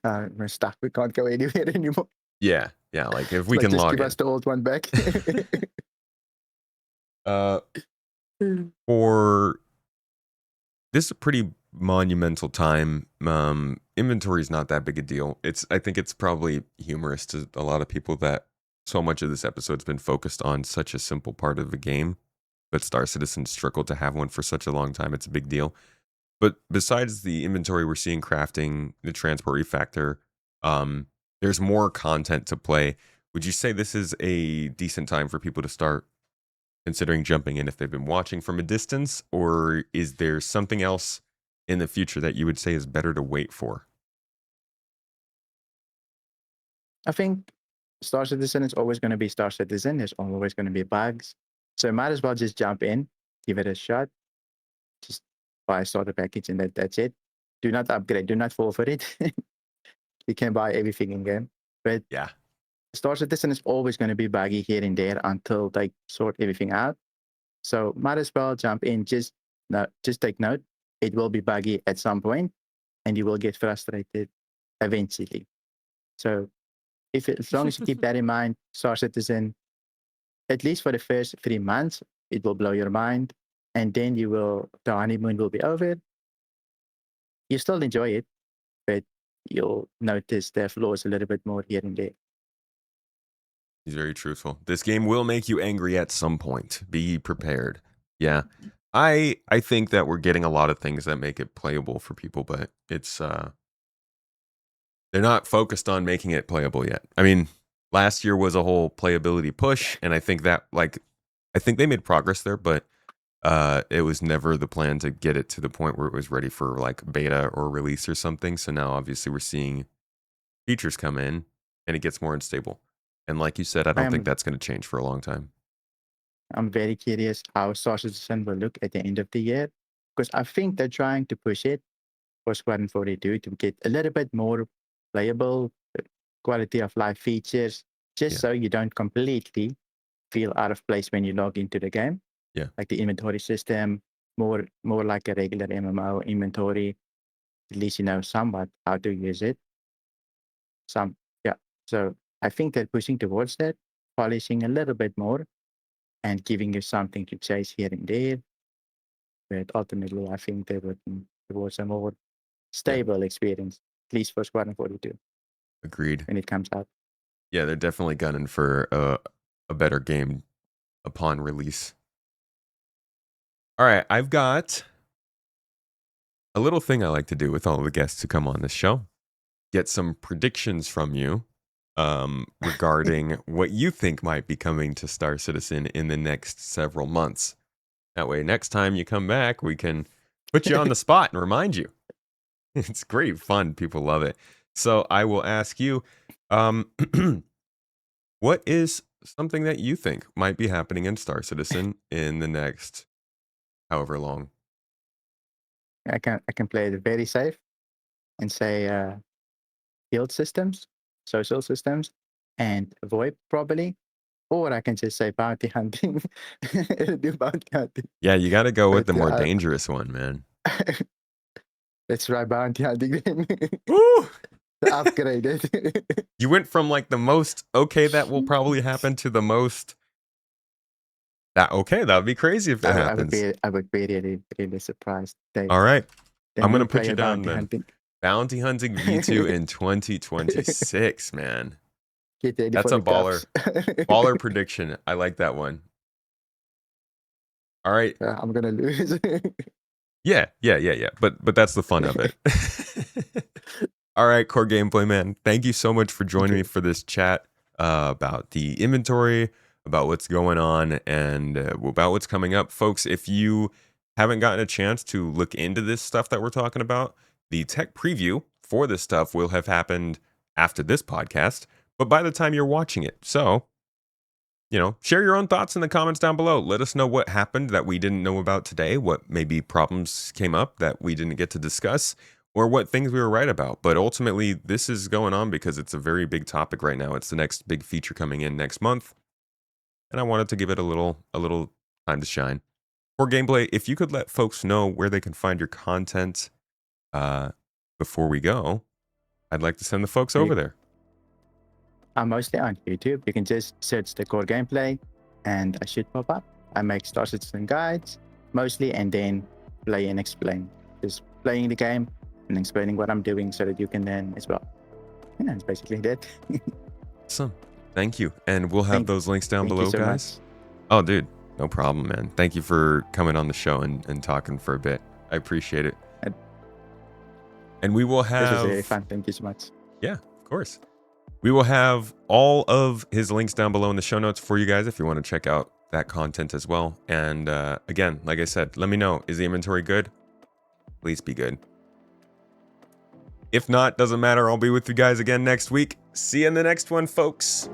We're stuck. We can't go anywhere anymore. Yeah, like if we Like, can just log give in. us the old one back. For this is a pretty monumental time. Inventory is not that big a deal. I think it's probably humorous to a lot of people that so much of this episode's been focused on such a simple part of the game, but Star Citizen struggled to have one for such a long time. It's a big deal. But besides the inventory we're seeing crafting, the transport refactor, there's more content to play. Would you say this is a decent time for people to start considering jumping in if they've been watching from a distance, or is there something else in the future that you would say is better to wait for? I think Star Citizen is always going to be Star Citizen. There's always going to be bugs. So might as well just jump in, give it a shot. Just buy a starter package and that's it. Do not upgrade. Do not fall for it. You can buy everything in game. But Yeah, Star Citizen is always going to be buggy here and there until they sort everything out. So might as well jump in. Just take note. It will be buggy at some point, and you will get frustrated eventually. So as long as you keep that in mind, Star Citizen, at least for the first 3 months, it will blow your mind, and then the honeymoon will be over. You still enjoy it, but you'll notice the flaws a little bit more here and there. he's very truthful. This game will make you angry at some point. Be prepared. Yeah. I think that we're getting a lot of things that make it playable for people, but it's they're not focused on making it playable yet. I mean, last year was a whole playability push, and I think they made progress there, but it was never the plan to get it to the point where it was ready for like beta or release or something. So now obviously we're seeing features come in and it gets more unstable. And like you said, I don't think that's going to change for a long time. I'm very curious how Star Citizen will look at the end of the year, because I think they're trying to push it for Squadron 42 to get a little bit more playable, quality of life features, just so you don't completely feel out of place when you log into the game. Yeah. Like the inventory system, more like a regular MMO inventory. At least you know somewhat how to use it. So I think they're pushing towards that, polishing a little bit more and giving you something to chase here and there. But ultimately, I think they would towards a more stable experience, at least for Squadron 42. Agreed. When it comes out. Yeah, they're definitely gunning for a better game upon release. All right, I've got a little thing I like to do with all the guests who come on this show. Get some predictions from you regarding what you think might be coming to Star Citizen in the next several months. That way, next time you come back, we can put you on the spot and remind you. It's great fun. People love it. So I will ask you, what is something that you think might be happening in Star Citizen in the next however long? I can play it very safe and say field systems, social systems, and VoIP probably. Or I can just say bounty hunting. Do bounty hunting. Yeah, you got to go with But, the more dangerous one, man. Let's try bounty hunting then. Woo! Upgrade it. You went from like the most okay that will probably happen to the most that okay, that would be crazy if it happens. I would be really, really surprised. All right. I'm going to put play you a down bounty then. hunting. Bounty hunting V2 in 2026, man. Get ready That's for a the cuffs. baller prediction. I like that one. All right. I'm gonna lose. Yeah. But that's the fun of it. All right, Core Gameplay, man. Thank you so much for joining me for this chat about the inventory, about what's going on, and about what's coming up. Folks, if you haven't gotten a chance to look into this stuff that we're talking about, the tech preview for this stuff will have happened after this podcast, but by the time you're watching it. So, share your own thoughts in the comments down below. Let us know what happened that we didn't know about today, what maybe problems came up that we didn't get to discuss, or what things we were right about. But ultimately, this is going on because it's a very big topic right now. It's the next big feature coming in next month, and I wanted to give it a little time to shine. For gameplay, if you could let folks know where they can find your content before we go, I'd like to send the folks over there. I'm mostly on YouTube. You can just search the core gameplay and I should pop up. I make Star Citizen guides mostly and then play and explain. Just playing the game and explaining what I'm doing so that you can learn as well. Yeah, that's basically that. Awesome. Thank you. And we'll have those links down thank below, you so guys. much. Oh, dude. No problem, man. Thank you for coming on the show and talking for a bit. I appreciate it. And we will have... This was very fun. Thank you so much. Yeah, of course. We will have all of his links down below in the show notes for you guys if you want to check out that content as well. And again, like I said, let me know. Is the inventory good? Please be good. If not, doesn't matter. I'll be with you guys again next week. See you in the next one, folks.